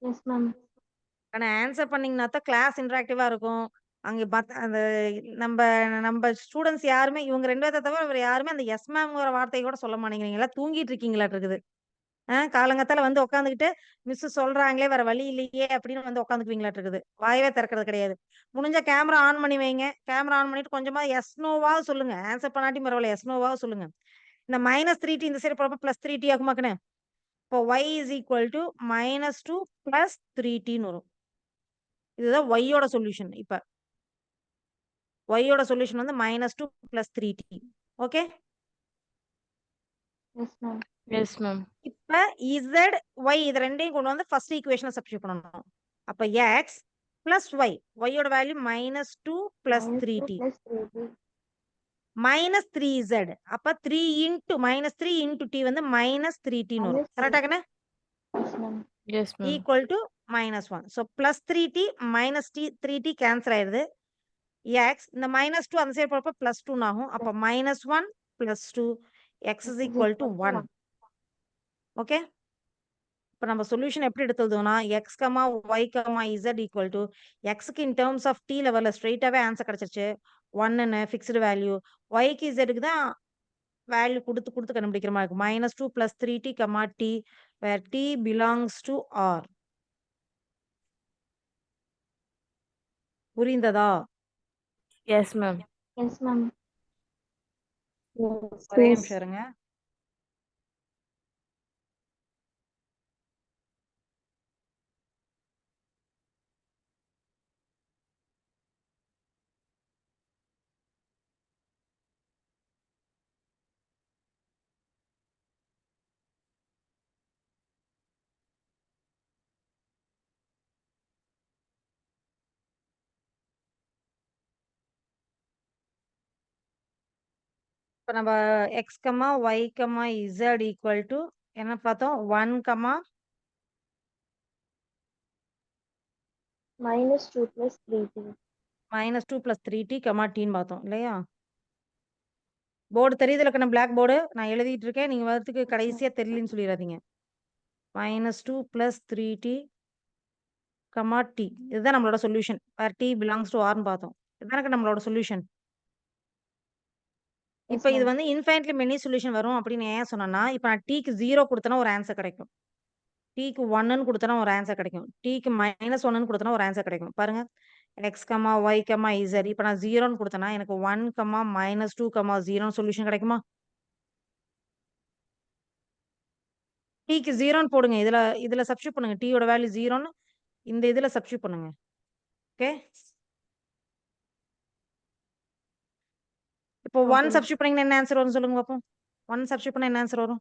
Yes, ma'am. ஆனா ஆன்சர் பண்ணீங்கன்னா தான் கிளாஸ் இன்டராக்டிவா இருக்கும். அங்க அந்த நம்ம நம்ம ஸ்டூடெண்ட்ஸ் யாருமே இவங்க 2 பேத்த தவிர வேற யாருமே அந்த எஸ் மேம்ங்கிற வார்த்தையை கூட சொல்ல மாட்டேங்கிறீங்க. எல்லாம் தூங்கிட்டு இருக்கீங்களாட்டு இருக்குது. காலங்கத்தால வந்து உட்காந்துக்கிட்டு மிஸ் சொல்றாங்களே வேற வழி இல்லையே அப்படின்னு வந்து உட்காந்துக்குவீங்களாட்டு இருக்குது. வாயவே திறக்கிறது கிடையாது. முடிஞ்ச கேமரா ஆன் பண்ணி வைங்க. கேமரா ஆன் பண்ணிட்டு கொஞ்சமா எஸ் நோவாவது சொல்லுங்க. ஆன்சர் பண்ணாட்டி பரவாயில்ல, எஸ் நோவாவது சொல்லுங்க. இந்த -3t இந்த சைடு போறப்ப +3t ஆகுமாக்கண்ணே? இப்போ y இஸ் ஈக்குவல் டு -2 + 3tன்னு வரும். இதுதான் ஒய்யோட சொல்யூஷன். இப்ப ஒய்யோட சொல்யூஷன் வந்து -2 + 3t. Okay. Yes, ma'am. Yes, ma'am. இப்ப z y இது ரெண்டையும் கொண்டு வந்து ஃபர்ஸ்ட் ஈக்குவேஷனை சப்ஸ்டிட்யூட் பண்ணணும். அப்ப x plus y, y-யோட value -2 + -2 3t plus 3t. -3z. அப்ப 3 into -3 into t வந்து -3tன்னு வரும். Minus கரெக்டா கண்ணே? Yes, ma'am. Yes, ma'am. Equal to -1. So +3t -3t cancel ஆயிருது. x இந்த -2 அந்த சைடு போறப்ப +2 ஆகும். அப்ப -1 + 2 x is equal to 1. Okay. இப்போ நம்ம சொல்யூஷன் எப்படி எடுத்ததுன்னா x, y, z equal to எக்ஸுக்கு இன் டேர்ம்ஸ் ஆஃப் டி லெவலில் ஸ்ட்ரெயிட்டாகவே ஆன்சர் கிடச்சிருச்சு. 1ன்னு ஃபிக்ஸ்டு வேல்யூ. ஒய்க்கு இசட்டுக்கு தான் வேல்யூ கொடுத்து கொடுத்து கண்டுபிடிக்கிற மாதிரி இருக்கும். -2 + 3t, t where t belongs to r. புரிந்ததா? Yes, ma'am. Yes, ma'am. Yes, ஒரே yes. நிமிஷம் இருங்க. இப்ப நம்ம x comma y comma z equal to என்ன பார்த்தோம்? 1 comma -2 plus 3t. -2 + 3t comma tன்னு பார்த்தோம் இல்லையா? போர்டு தெரியுதுல கண்ணு, பிளாக் போர்டு நான் எழுதிட்டு இருக்கேன். நீங்க வரதுக்கு கடைசியா தெரியலன்னு சொல்லிடாதீங்க. -2 + 3t கமா t இதுதான் நம்மளோட solution. Where t belongs to ஆர்னு பார்த்தோம். இதுதானே நம்மளோட சொல்யூஷன். Yes, இப்ப இது ma'am. வந்து இன்ஃபைனைட்லி மெனி சொல்யூஷன் வரும் அப்படின்னு ஏன் சொன்னேன்னா, இப்ப நான் t க்கு 0 குடுத்தேன்னா ஒரு ஆன்சர் கிடைக்கும். t க்கு 1ன்னு குடுத்தேன்னா ஒரு ஆன்சர் கிடைக்கும். t க்கு -1ன்னு குடுத்தேன்னா ஒரு ஆன்சர் கிடைக்கும். பாருங்க. x, y, z. இப்ப நான் 0ன்னு குடுத்தேன்னா எனக்கு 1, -2, 0ன்னு சொல்யூஷன் கிடைக்குமா? t க்கு 0ன்னு போடுங்க. இதுல சப்ஸ்டிட்யூட் பண்ணுங்க. t யோட வேல்யூ 0ன்னு இந்த இதுல சப்ஸ்டிட்யூட் பண்ணுங்க. ஓகே. இப்போ Okay, 1 ma'am. சப்ஸ்டிட்யூட் பண்ணீங்கன்னா என்ன ஆன்சர் வரும் சொல்லுங்க பாப்போம். 1 சப்ஸ்டிட்யூட் பண்ணா என்ன ஆன்சர் வரும்?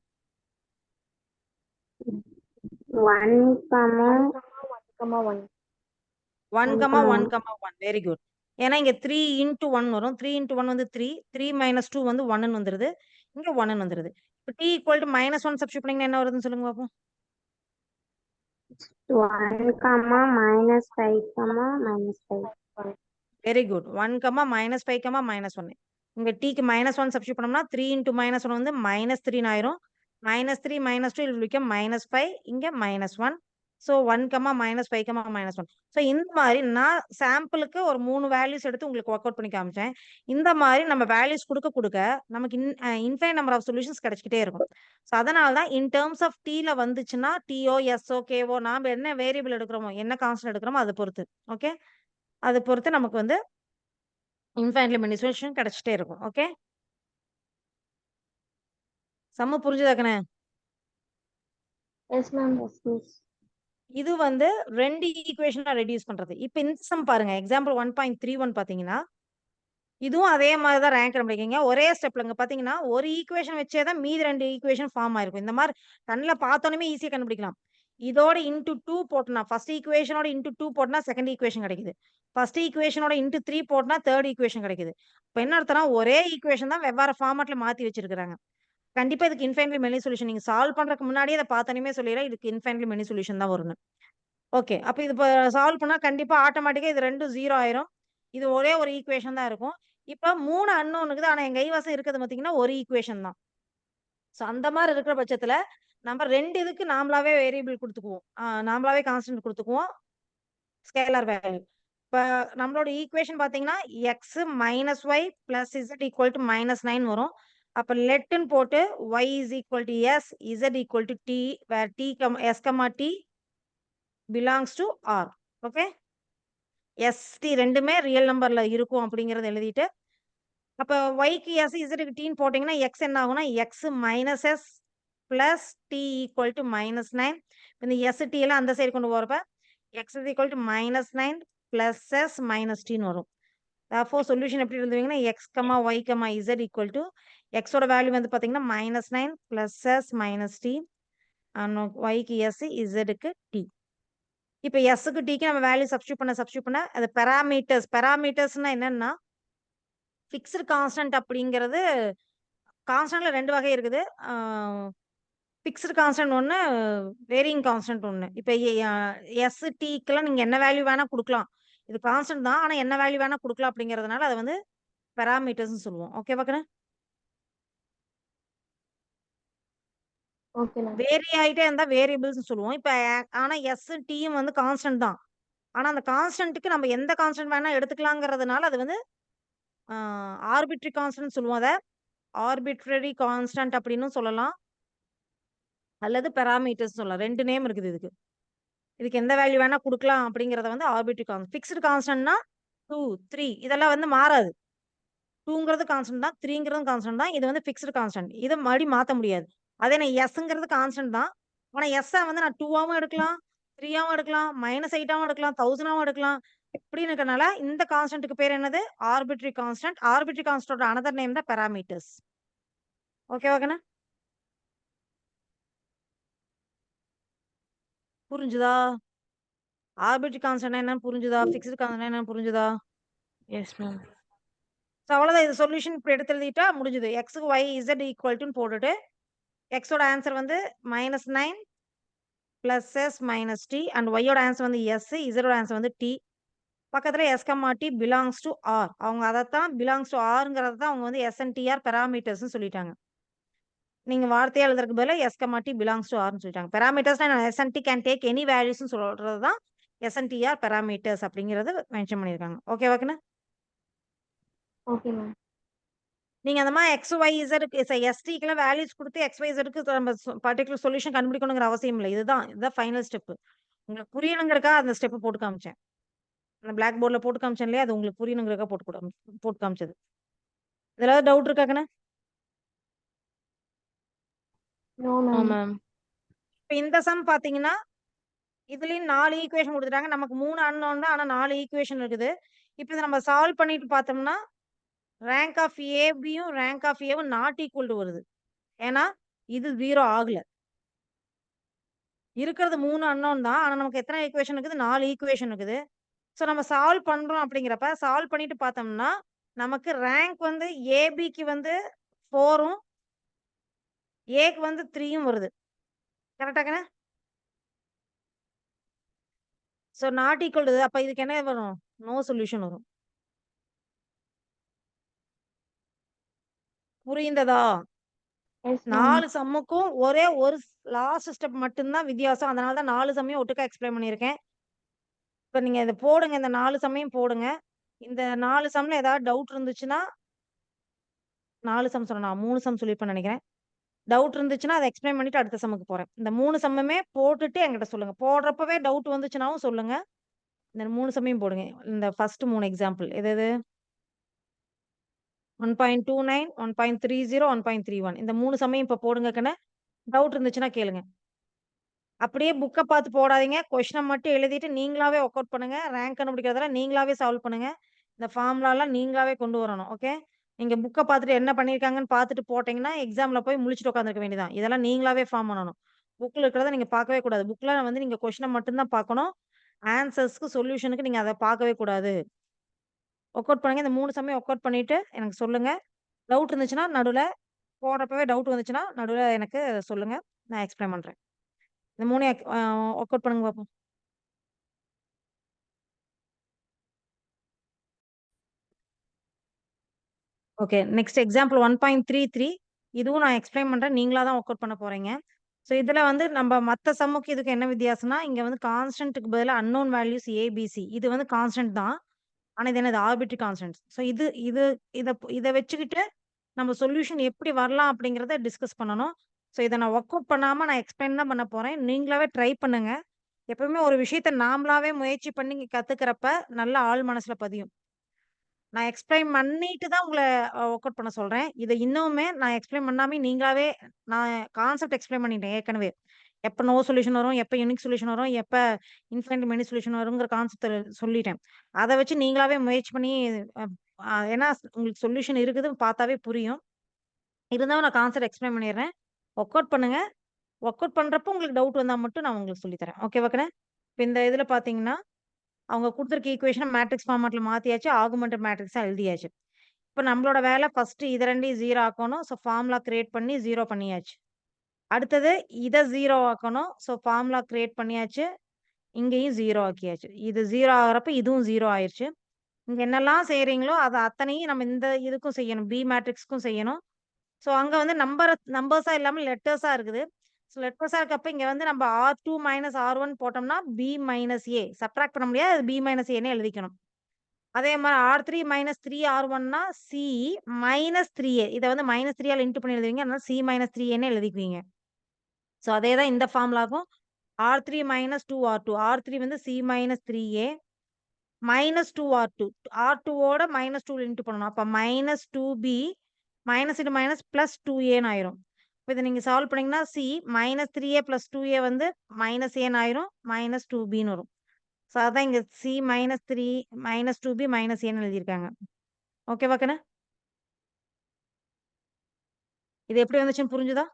1, 1, 1, 1, 1, 1. Very good. ஏன்னா இங்க 3 இன்டு 1 வரும். 3 இன்டு 1 வந்து 3. 3 - 2 வந்து 1ன்னு வந்துருது. இங்க 1ன்னு வந்துருது. இப்ப t ஈக்குவல் டு -1 சப்ஸ்டிட்யூட் பண்ணீங்கன்னா என்ன வருதுன்னு சொல்லுங்க பாப்போம். 1, -5, வெரி குட். 1, -5, -1. இங்க t க்கு -1 சப்ஸ்டிட்யூட் பண்ணோம்னா 3 இன்டு -1 வந்து -3ன்னு ஆயிரும். -3 -2 it will become -5. இங்க -1. ஸோ 1, -5, -1. ஸோ இந்த மாதிரி நான் சாம்பிளுக்கு ஒரு 3 வேல்யூஸ் எடுத்து உங்களுக்கு ஒர்க் அவுட் பண்ணி காமிச்சேன். இந்த மாதிரி நம்ம வேல்யூஸ் குடுக்க குடுக்க நமக்கு இன்ஃபைனைட் நம்பர் ஆஃப் சொல்யூஷன்ஸ் கிடைச்சிக்கிட்டே இருக்கும். ஸோ அதனால தான் இன் டெர்ம்ஸ் ஆஃப் tல வந்துச்சுன்னா tஓ, sஓ, kஓ நாம என்ன வேரியபிள் எடுக்கிறோமோ, என்ன கான்ஸ்டன்ட் எடுக்கிறோமோ அதை பொறுத்து. ஓகே. அதை பொறுத்து நமக்கு வந்து இன்ஃபைனைட்லி மெனி சொல்யூஷன் கிடைச்சிட்டே இருக்கும். ஓகே. சம்மு புரிஞ்சுதா கண்ணு? Yes, ma'am. Yes, miss. இது வந்து 2 ஈக்குவேஷனா ரெடியூஸ் பண்றது. இப்ப இந்த சம் பாருங்க. எக்ஸாம்பிள் 1.31 பாத்தீங்கன்னா, இதுவும் அதே மாதிரி தான் ரேங்க் கண்டுபிடிக்கீங்க. ஒரே ஸ்டெப்ல இங்க பாத்தீங்கன்னா, ஒரு ஈக்குவேஷன் வச்சே தான் மீதி 2 ஈக்குவேஷன் ஃபார்ம் ஆயிருக்கும். இந்த மாதிரி கண்ணுல பார்த்தோனமே ஈஸியா கண்டுபிடிக்கலாம். இதோட இன்டு 2 போட்டனா ஃபர்ஸ்ட் ஈக்குவேஷனோட இன்டு 2 போட்டனா செகண்ட் ஈக்குவேஷன் கிடைக்குது. ஃபர்ஸ்ட் ஈக்குவேஷனோட இன்டு 3 போட்டனா தேர்ட் ஈக்குவேஷன் கிடைக்குது. இப்ப என்ன அர்த்தம்னா ஒரே ஈக்குவேஷன் தான் வெவ்வேறு ஃபார்மட்ல மாத்தி வச்சிருக்காங்க. கண்டிப்பா இதுக்கு இன்ஃபைனைட்லி மெனி சொல்யூஷன் நீங்க சால்வ் பண்றதுக்கு முன்னாடியே அத பார்த்தோனமே சொல்லிறேன். இதுக்கு இன்ஃபைனைட்லி மெனி சொல்யூஷன் தான் வரும்னு. ஓகே. அப்ப இது இப்ப சால்வ் பண்ணா கண்டிப்பா ஆட்டோமேட்டிக்கா இது 2ம் 0 ஆயிரும். இது ஒரே ஒரு ஈக்குவேஷன் தான் இருக்கும். இப்ப 3 அன்னோன் இருக்குது. ஆனா என் கைவசம் இருக்கிறது பார்த்தீங்கன்னா, ஒரு ஈக்குவேஷன் தான். சோ அந்த மாரி இருக்கிற பட்சத்துல நம்ம 2 இதுக்கு நாமளாவே வேரியபிள் குடுத்துக்குவோம். நாமளாவே கான்ஸ்டன்ட் குடுத்துக்குவோம். Scalar value. இப்ப நம்மளோட ஈக்குவேஷன் பார்த்தீங்கன்னா, x -y + z = -9 வரும். அப்ப லெட்ன்னு போட்டு y = s, z = t, where s, t belongs to R. Okay. ST ரெண்டுமே ரியல் நம்பர்ல இருக்கும் அப்படிங்கறத எழுதிட்டு, அப்ப yக்கு s, zக்கு tன்னு போட்டீங்கன்னா, x என்ன ஆகும்னா, x - s plus t = -9. இந்த s, t எல்லாம் அந்த சைடு கொண்டு போறப்ப, x = -9 plus s minus tன்னு வரும். therefore சொல்யூஷன் எப்படி எழுதுவீங்கன்னா, x, y, z = x ஓட வேல்யூ வந்து பாத்தீங்கன்னா -9 plus s minus t and yக்கு s, zக்கு t. இப்ப எஸ்க்கு டிக்கு நம்ம வேல்யூ சப்ஸ்டிட்யூட் பண்ண அது பெராமீட்டர்ஸ்னா என்னன்னா ஃபிக்ஸ்டு கான்ஸ்டன்ட் அப்படிங்கிறது கான்ஸ்டன்ட்ல 2 வகை இருக்குது. ஃபிக்ஸ்டு கான்ஸ்டன்ட் ஒண்ணு, வேரியிங் கான்ஸ்டன்ட் ஒண்ணு. இப்ப எஸ் டிக்கெல்லாம் நீங்க என்ன வேல்யூ வேணா குடுக்கலாம். இது கான்ஸ்டன்ட் தான். ஆனா என்ன வேல்யூ வேணா குடுக்கலாம் அப்படிங்கிறதுனால அது வந்து பெராமீட்டர்ஸ்னு சொல்லுவோம். ஓகேவா கண்ணு? Okay, ma'am. வேரி ஆயிட்டே இருந்தா வேரியபிள்ஸ்னு சொல்லுவோம். இப்ப ஆனா எஸ் டியும் வந்து கான்ஸ்டன்ட் தான். ஆனா அந்த கான்ஸ்டன்ட்க்கு நம்ம எந்த கான்ஸ்டன்ட் வேணா எடுத்துக்கலாங்கிறதுனால அது வந்து ஆர்பிட்ரரி கான்ஸ்டன்ட் சொல்லுவோம் அத. ஆர்பிட்ரரி கான்ஸ்டன்ட் அப்படின்னும் சொல்லலாம். அல்லது பெராமீட்டர்ஸ் சொல்லலாம். 2 நேம் இருக்குது இதுக்கு. இதுக்கு எந்த வேல்யூ வேணா குடுக்கலாம் அப்படிங்கிறத வந்து ஆர்பிட்ரரி ஃபிக்ஸ்டு கான்ஸ்டன்ட்னா 2, 3 இதெல்லாம் வந்து மாறாது. 2ங்கிறது கான்ஸ்டன்ட் தான், 3ங்கிறதும் கான்ஸ்டன்ட் தான். இது வந்து ஃபிக்ஸ்டு கான்ஸ்டன்ட். இத மறுபடியும் மாத்த முடியாது. அதே நான் எஸ்ங்கிறது கான்ஸ்டன்ட் தான். ஆனா எஸ்ஸ வந்து நான் 2ஆவும் எடுக்கலாம், 3ஆவும் எடுக்கலாம், -8ஆவும் எடுக்கலாம், 1000ஆவும் எடுக்கலாம். இப்படின்னு இருக்கனால இந்த கான்ஸ்டன்ட்க்கு பேர் என்னது? Arbitrary constant. ஆர்பிட்ரரி கான்ஸ்டன்ட்டோட அனதர் நேம் தான் பாராமீட்டர்ஸ். ஓகேவா கண்ணு? புரிஞ்சுதா? ஆர்பிட்ரரி கான்ஸ்டன்ட்னா என்னன்னு புரிஞ்சுதா? ஃபிக்ஸ்டு கான்ஸ்டன்ட்னா என்னன்னு புரிஞ்சுதா? Yes, ma'am. ஸோ அவ்வளோதான். இது சொல்யூஷன் இப்படி எடுத்து எழுதிட்டா முடிஞ்சுது. எக்ஸுக்கு ஒய், இசட் ஈக்குவல் போட்டுட்டு எக்ஸோட ஆன்சர் வந்து -9 plus S minus T and ஒய்யோட ஆன்சர் வந்து எஸ், இசடோட ஆன்சர் வந்து டி. பக்கத்துல S comma D belongs to R. அவங்க அதைத்தான் பிலாங்ஸ் டு ஆர்ங்கிறத தான் அவங்க வந்து எஸ்என்டிஆர் பெராமீட்டர்ஸ்னு சொல்லிட்டாங்க. நீங்க வார்த்தையா எழுதுறதுக்கு பதிலா s comma D belongs to ஆர்னு சொல்லிட்டாங்க. பெராமீட்டர்ஸ்னா எஸ்என்டி கேன் டேக் எனி வேல்யூஸ்னு சொல்றது தான் எஸ்என்டிஆர் பெராமீட்டர்ஸ் அப்படிங்கிறது மென்ஷன் பண்ணியிருக்காங்க. ஓகேவாக்குன்னு? Okay ma'am. நீங்க அந்த மாதிரி எக்ஸ் ஒய் இசட்க்கு எஸ்டிக்குலாம் வேல்யூஸ் கொடுத்து எக்ஸ் ஒய் இசட்க்கு நம்ம பர்டிகுலர் சொல்யூஷன் கண்டுபிடிக்கணுங்கிற அவசியம் இல்லை. இதுதான் ஃபைனல் ஸ்டெப். உங்களுக்கு புரியணுங்கிறக்கா அந்த ஸ்டெப் போட்டு காமிச்சேன். அந்த பிளாக் போர்ட்ல போட்டு காமிச்சேன் இல்லையா, அது உங்களுக்கு புரியணுங்கிறக்கா போட்டு காமிச்சது. இதுல ஏதாவது டவுட் இருக்காங்கண்ணா? No No, ma'am. ma'am. இப்போ இந்த சம் பாத்தீங்கன்னா இதுலயும் 4 ஈக்குவேஷன் கொடுத்துட்டாங்க. நமக்கு 3 அன்னோன் தான், ஆனா 4 ஈக்குவேஷன் இருக்குது. இப்போ இதை நம்ம சால்வ் பண்ணிட்டு பார்த்தோம்னா ரேங்க் ஆஃப் ஏபியும் ரேங்க் ஆஃப் ஏவும் நாட் ஈக்குவல் டு வருது. ஏன்னா இது 0 ஆகல. இருக்கிறது 3 அன்னோன் தான், ஆனா நமக்கு எத்தனை ஈக்குவேஷன் இருக்குது? 4 ஈக்குவேஷன் இருக்குது. ஸோ நம்ம சால்வ் பண்றோம் அப்படிங்கிறப்ப சால்வ் பண்ணிட்டு பார்த்தோம்னா நமக்கு ரேங்க் வந்து ஏபிக்கு வந்து 4ம் ஏக்கு வந்து 3யும் வருது. கரெக்டாங்கண்ணே? ஸோ நாட் ஈக்குவல் டு, அப்ப இதுக்கு என்ன வரும்? நோ சொல்யூஷன் வரும். புரிந்ததா? Yes ma'am. 4 சம்முக்கும் ஒரே ஒரு லாஸ்ட் ஸ்டெப் மட்டும்தான் வித்தியாசம். அதனால தான் 4 சம்மையும் ஒட்டுக்கா எக்ஸ்பிளைன் பண்ணியிருக்கேன். இப்ப நீங்க இத போடுங்க. இந்த 4 சம்மையும் போடுங்க. இந்த 4 சம்ல ஏதாவது டவுட் இருந்துச்சுன்னா 4 சம் சொன்னேனா? 3 சம் சொல்லியிருப்பேன்னு நெனைக்கிறேன். டவுட் இருந்துச்சுன்னா அத எக்ஸ்பிளைன் பண்ணிட்டு அடுத்த சம்முக்கு போறேன். இந்த 3 சம்முமே போட்டுட்டு என்கிட்ட சொல்லுங்க. போடுறப்பவே டவுட் வந்துச்சுனாவும் சொல்லுங்க. இந்த 3 சம்மையும் போடுங்க. இந்த ஃபர்ஸ்ட் 3 எக்ஸாம்பிள் எது? 1.29, 1.30, 1.31 இந்த 3 சம்மையும் இப்ப போடுங்க கண்ணு. டவுட் இருந்துச்சுன்னா கேளுங்க. அப்படியே புக்க பார்த்து போடாதீங்க. கொஸ்டின மட்டும் எழுதிட்டு நீங்களாவே ஒர்க் அவுட் பண்ணுங்க. ரேங்க் கண்டுபிடிக்கிறதெல்லாம் நீங்களாவே சால்வ் பண்ணுங்க. இந்த ஃபார்முலாலாம் நீங்களாவே கொண்டு வரணும். ஓகே. நீங்க புக்க பார்த்துட்டு என்ன பண்ணியிருக்காங்கன்னு பார்த்துட்டு போட்டீங்கன்னா, எக்ஸாம்ல போய் முழிச்சுட்டு உட்காந்துருக்க வேண்டியதான். இதெல்லாம் நீங்களாவே ஃபார்ம் பண்ணணும். புக்ல இருக்கிறத நீங்க பார்க்கவே கூடாது. புக்ல வந்து நீங்க கொஸ்டின மட்டும் தான் பார்க்கணும். ஆன்சர்ஸ்க்கு சொல்யூஷனுக்கு நீங்க அத பார்க்கவே கூடாது. ஒர்க் அவுட் பண்ணுங்க. இந்த 3 சமயம் ஒர்க் அவுட் பண்ணிட்டு எனக்கு சொல்லுங்க. டவுட் இருந்துச்சுன்னா நடுவுல போடுறப்பவே டவுட் வந்துச்சுன்னா நடுவுல எனக்கு சொல்லுங்க. நான் எக்ஸ்பிளைன் பண்றேன். இந்த 3 ஒர்க் அவுட் பண்ணுங்க பாப்போம். ஓகே. நெக்ஸ்ட் எக்ஸாம்பிள் 1.33 இதுவும் நான் எக்ஸ்பிளைன் பண்றேன். நீங்களா தான் ஒர்க் அவுட் பண்ண போறீங்க. ஸோ இதுல வந்து நம்ம மத்த சம்முக்கு இதுக்கு என்ன வித்தியாசம்னா, இங்க வந்து கான்ஸ்டன்ட்க்கு பதிலா அன்னோன் வேல்யூஸ் ஏபிசி. இது வந்து கான்ஸ்டன்ட் தான். ஆனா இது என்னது? Arbitrary constants. ஸோ இது இது இத வச்சுக்கிட்டு நம்ம சொல்யூஷன் எப்படி வரலாம் அப்படிங்கிறத டிஸ்கஸ் பண்ணணும். ஸோ இத நான் ஒர்க் அவுட் பண்ணாம நான் எக்ஸ்பிளைன் தான் பண்ண போறேன். நீங்களாவே ட்ரை பண்ணுங்க. எப்பவுமே ஒரு விஷயத்த நாமளாவே முயற்சி பண்ணி கத்துக்கிறப்ப நல்ல ஆழ் மனசுல பதியும். நான் எக்ஸ்பிளைன் பண்ணிட்டு தான் உங்கள ஒர்க் அவுட் பண்ண சொல்றேன். இத இன்னுமே நான் எக்ஸ்பிளைன் பண்ணாமயே நீங்களாவே நான் கான்செப்ட் எக்ஸ்பிளைன் பண்ணிட்டேன் ஏற்கனவே. எப்ப நோ சொல்யூஷன் வரும், எப்ப யூனிக் சொல்யூஷன் வரும், எப்ப இன்ஃபைனைட் மெனி சொல்யூஷன் வருங்கிற கான்செப்ட் சொல்லிட்டேன். அத வச்சு நீங்களாவே முயற்சி பண்ணி அ அ ஏன்னா உங்களுக்கு சொல்யூஷன் இருக்குது பார்த்தாவே புரியும். இருந்தாலும் நான் கான்செப்ட் எக்ஸ்பிளைன் பண்ணிடுறேன். ஒர்க் அவுட் பண்ணுங்க. ஒர்க் அவுட் பண்றப்போ உங்களுக்கு டவுட் வந்தா மட்டும் நான் உங்களுக்கு சொல்லி தரேன். ஓகேவா கண்ணு? இப்ப இந்த இதுல பார்த்தீங்கன்னா, அவங்க குடுத்திருக்க ஈக்குவேஷன மேட்ரிக்ஸ் ஃபார்மேட்ல மாத்தியாச்சு. ஆகுமென்டட் மேட்ரிக்ஸா எழுதியாச்சு. இப்ப நம்மளோட வேலை ஃபர்ஸ்ட் இது 2யும் 0 ஆக்கணும். ஸோ ஃபார்முலா கிரியேட் பண்ணி 0 பண்ணியாச்சு. அடுத்தது இத 0 ஆக்கணும். ஸோ ஃபார்முலா கிரியேட் பண்ணியாச்சு. இங்கேயும் 0 ஆக்கியாச்சு. இது 0 ஆகுறப்ப இதுவும் 0 ஆயிருச்சு. இங்க என்னெல்லாம் செய்றீங்களோ அத அத்தனையும் நம்ம இந்த இதுக்கும் செய்யணும். பி மேட்ரிக்ஸ்க்கும் செய்யணும். ஸோ அங்க வந்து நம்பர்ஸா இல்லாம லெட்டர்ஸா இருக்குது. ஸோ லெட்டர்ஸா இருக்கப்ப இங்க வந்து நம்ம R2 மைனஸ் R1 போட்டோம்னா B மைனஸ் A சப்ட்ராக்ட் பண்ண முடியாது. அது B மைனஸ் Aன்னு எழுதிக்கணும். அதே மாரி R3 minus 3R1னா C minus 3A இத வந்து மைனஸ் 3ஆல இன்டூ பண்ணி எழுதுவீங்க. அதனால C மைனஸ் 3Aன்னு எழுதிக்குவீங்க. ஸோ அதே தான் இந்த ஃபார்முலாக்கும் R3 மைனஸ் 2R2 R3 வந்து C minus 3A -2R2. R2ஓட -2 into பண்ணணும். அப்ப -2B minus into minus plus 2Aன்னு ஆயிரும். இப்ப இத நீங்க சால்வ் பண்ணீங்கன்னா C -3A + 2A வந்து -Aன்னு ஆயிரும். -2Bன்னு வரும். ஸோ அதான் இங்க C -3 -2B -Aன்னு எழுதியிருக்காங்க. ஓகேவா கண்ணு? இது எப்படி வந்துச்சுன்னு புரிஞ்சுதா?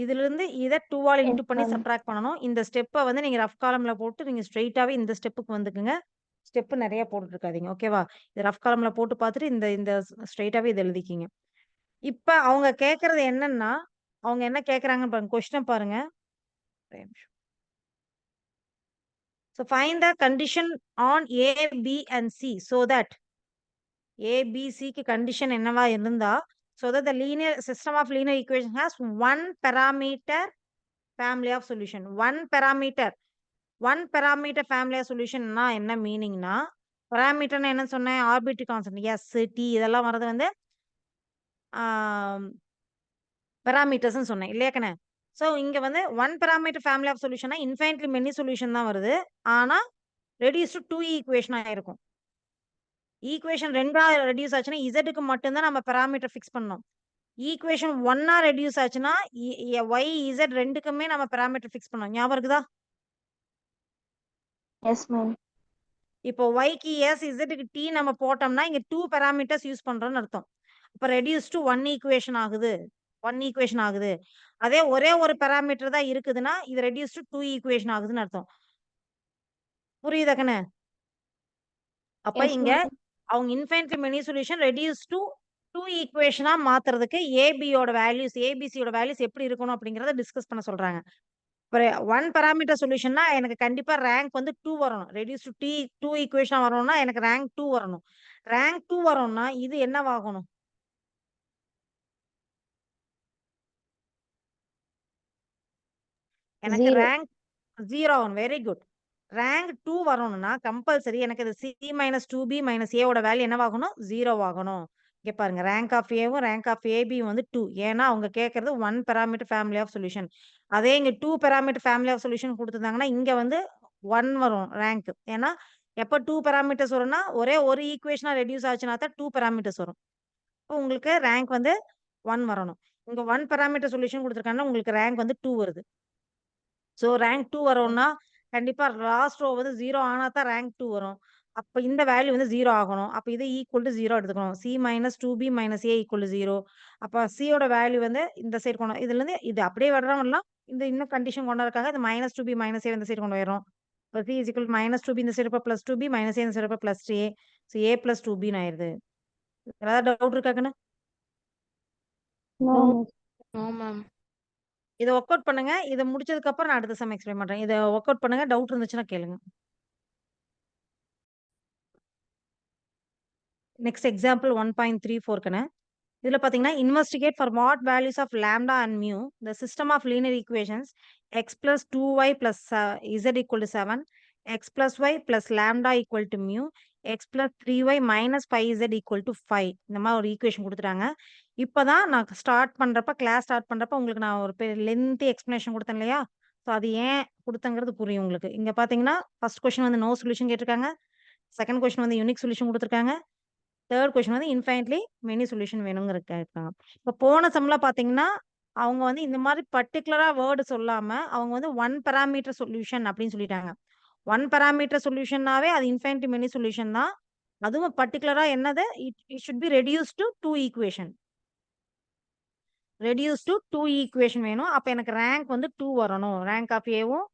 இதிலிருந்து இத 2ஆல எஸ் இன்டு பண்ணி மேம். சப்ட்ராக்ட் பண்ணணும். இந்த ஸ்டெப்ப வந்து நீங்க ரஃப் காலம்ல போட்டு நீங்க ஸ்ட்ரெய்ட்டாவே இந்த ஸ்டெப்புக்கு வந்துக்குங்க. ஸ்டெப் நெறைய போட்டுட்டு இருக்காதீங்க. ஓகேவா? இது ரஃப் காலம்ல போட்டு பார்த்துட்டு இந்த இந்த ஸ்ட்ரெய்ட்டாவே இத எழுதிக்கிங்க. இப்ப அவங்க கேட்கறது என்னன்னா, அவங்க என்ன கேட்கறாங்கன்னு பாருங்க. கொஸ்டின பாருங்க. ஒரே நிமிஷம். So find the condition on A, B and C so that A, B, Cக்கு கண்டிஷன் என்னவா இருந்தா so that the linear system of linear equation has one parameter family of solution. One parameter family of solutionனா என்ன மீனிங்னா parameterனா என்ன சொன்னேன்? Arbitrary constant S, T இதெல்லாம் வரது வந்து parameters சொன்னேன் இல்லையா கண்ணே? ஸோ இங்க வந்து one parameter family of solutionனா infinitely many solution தான் வருது. ஆனா ரெடியூஸ் டு 2 ஈக்குவேஷனா இருக்கும். ஈக்குவேஷன் 2ஆ ரெடியூஸ் ஆச்சுன்னா இசட்க்கு மட்டும் தான் நம்ம பாராமீட்டர் ஃபிக்ஸ் பண்ணோம். ஈக்குவேஷன் 1ஆ ரெடியூஸ் ஆச்சுன்னா y z ரெண்டுக்குமே நம்ம பாராமீட்டர் ஃபிக்ஸ் பண்ணோம். ஞாபகம் இருக்குதா? Yes ma'am. இப்போ yக்கு s zக்கு t நம்ம போட்டோம்னா இங்க 2 பாராமீட்டர்ஸ் யூஸ் பண்றோம்னு அர்த்தம். அப்ப ரெடியூஸ் டு 1 ஈக்குவேஷன் ஆகுது. அதே ஒரே ஒரு பாராமீட்டர் தான் இருக்குதுன்னா இது ரெடியூஸ் டு 2 ஈக்குவேஷன் ஆகுதுன்னு அர்த்தம். புரியுதா கண்ணே? அப்ப எஸ் இங்க மேம். அவங்க infinitely many solution reduce to 2 ஈக்குவேஷனா மாத்துறதுக்கு ஏபியோட வேல்யூஸ் ஏபிசியோட வேல்யூஸ் எப்படி இருக்கணும் அப்படிங்கறத டிஸ்கஸ் பண்ண சொல்றாங்க. ஒன் பாராமீட்டர் சொல்யூஷன்னா எனக்கு கண்டிப்பா ரேங்க் வந்து 2 வரணும். ரெடியூஸ் டு 2 ஈக்குவேஷன் வரணும்னா எனக்கு ரேங்க் 2 வரணும். ரேங்க் 2 வரணும்னா இது என்னவாகணும்? எனக்கு 0. ரேங்க் 0 ஆகணும். Very good. ரேங்க் 2 வரணும்னா கம்பல்சரி எனக்கு இது C - 2B - Aவோட வேல்யூ என்னவாகணும்? 0 ஆகணும். இங்க பாருங்க ரேங்க் ஆஃப் Aவும் ரேங்க் ஆஃப் ABயும் வந்து 2. ஏன்னா அவங்க கேட்கறது 1 பாராமீட்டர் ஃபேமிலி ஆஃப் சொல்யூஷன். அதே இங்க 2 பாராமீட்டர் ஃபேமிலி ஆஃப் சொல்யூஷன் குடுத்திருந்தாங்கன்னா இங்க வந்து 1 வரும் ரேங்க். ஏன்னா எப்ப 2 பாராமீட்டர்ஸ் வரும்னா ஒரே ஒரு ஈக்குவேஷனா ரெடியூஸ் ஆச்சுனா தான் 2 பாராமீட்டர்ஸ் வரும். அப்போ உங்களுக்கு ரேங்க் வந்து 1 வரணும். இங்க 1 பாராமீட்டர் சொல்யூஷன் குடுத்திருக்காங்கன்னா உங்களுக்கு ரேங்க் வந்து 2 வருது. ஸோ ரேங்க் 2 வரும்னா, கண்டிப்பா லாஸ்ட் ரோ வந்து 0 ஆனா தான் ரேங்க் 2 வரும். அப்ப இந்த வேல்யூ வந்து 0 ஆகணும். அப்ப இது ஈக்குவல் டூ 0 எடுத்துக்கணும். C - 2B - A equal to 0. அப்ப C யோட வேல்யூ வந்து இந்த சைடு கொண்டு இதுலருந்து இது அப்படியே வரலாம். இந்த இன்னும் கண்டிஷன் கொண்டு வரதுக்காக இது -2B - A இந்த சைடு கொண்டு போயிர்றோம். இப்ப C - 2B இந்த சைடு இருப்ப +2B - A இந்த சைடு இருப்ப +A. ஸோ A + 2Bன்னு ஆயிருது. ஏதாவது டவுட் இருக்கா கண்ணு? நோ. No, ma'am. இத வொர்க் அவுட் பண்ணுங்க. இத முடிச்சதுக்கு அப்புறம் நான் அடுத்த சம் எக்ஸ்பிளைன் பண்றேன். இத வொர்க் அவுட் பண்ணுங்க. டவுட் இருந்துச்சுன்னா கேளுங்க. நெக்ஸ்ட் எக்ஸாம்பிள் 1.34 கண்ணு. இதுல பாத்தீங்கன்னா investigate for what values of lambda and mu the system of linear equations x + 2y + z = 7 x + y + lambda = mu x + 3y - 5z = 5 இந்த மாதிரி ஒரு ஈக்குவேஷன் கொடுத்துட்டாங்க. இப்பதான் நான் கிளாஸ் ஸ்டார்ட் பண்றப்ப உங்களுக்கு நான் ஒரு லென்த்தி எக்ஸ்பிளனேஷன் கொடுத்தேன் இல்லையா? ஸோ அது ஏன் கொடுத்தங்கிறது புரியும் உங்களுக்கு. இங்க பாத்தீங்கன்னா ஃபர்ஸ்ட் கொஸ்டின் வந்து நோ சொல்யூஷன் கேட்டிருக்காங்க. செகண்ட் கொஸ்டின் வந்து யூனிக் சொல்யூஷன் கொடுத்துருக்காங்க. தேர்ட் கொஸ்டின் வந்து இன்ஃபைனிட்லி மெனி சொல்யூஷன் வேணுங்கிற கேட்குறாங்க. இப்போ போன சம்ல பார்த்தீங்கன்னா, அவங்க வந்து இந்த மாதிரி பர்ட்டிகுலரா வேர்டு சொல்லாம, அவங்க வந்து 1 பாராமீட்டர் சொல்யூஷன் அப்படின்னு சொல்லிட்டாங்க. 1 பாராமீட்டர் சொல்யூஷன்னாவே அது இன்ஃபைனிட்லி மெனி சொல்யூஷன் தான். அதுவும் பர்ட்டிகுலரா என்னது? It should be reduce to 2 equation. Reduce to 2 equation வேணும். அப்ப எனக்கு ரேங்க் வந்து 2 வரணும். ரேங்க் ஆஃப் ஏவும்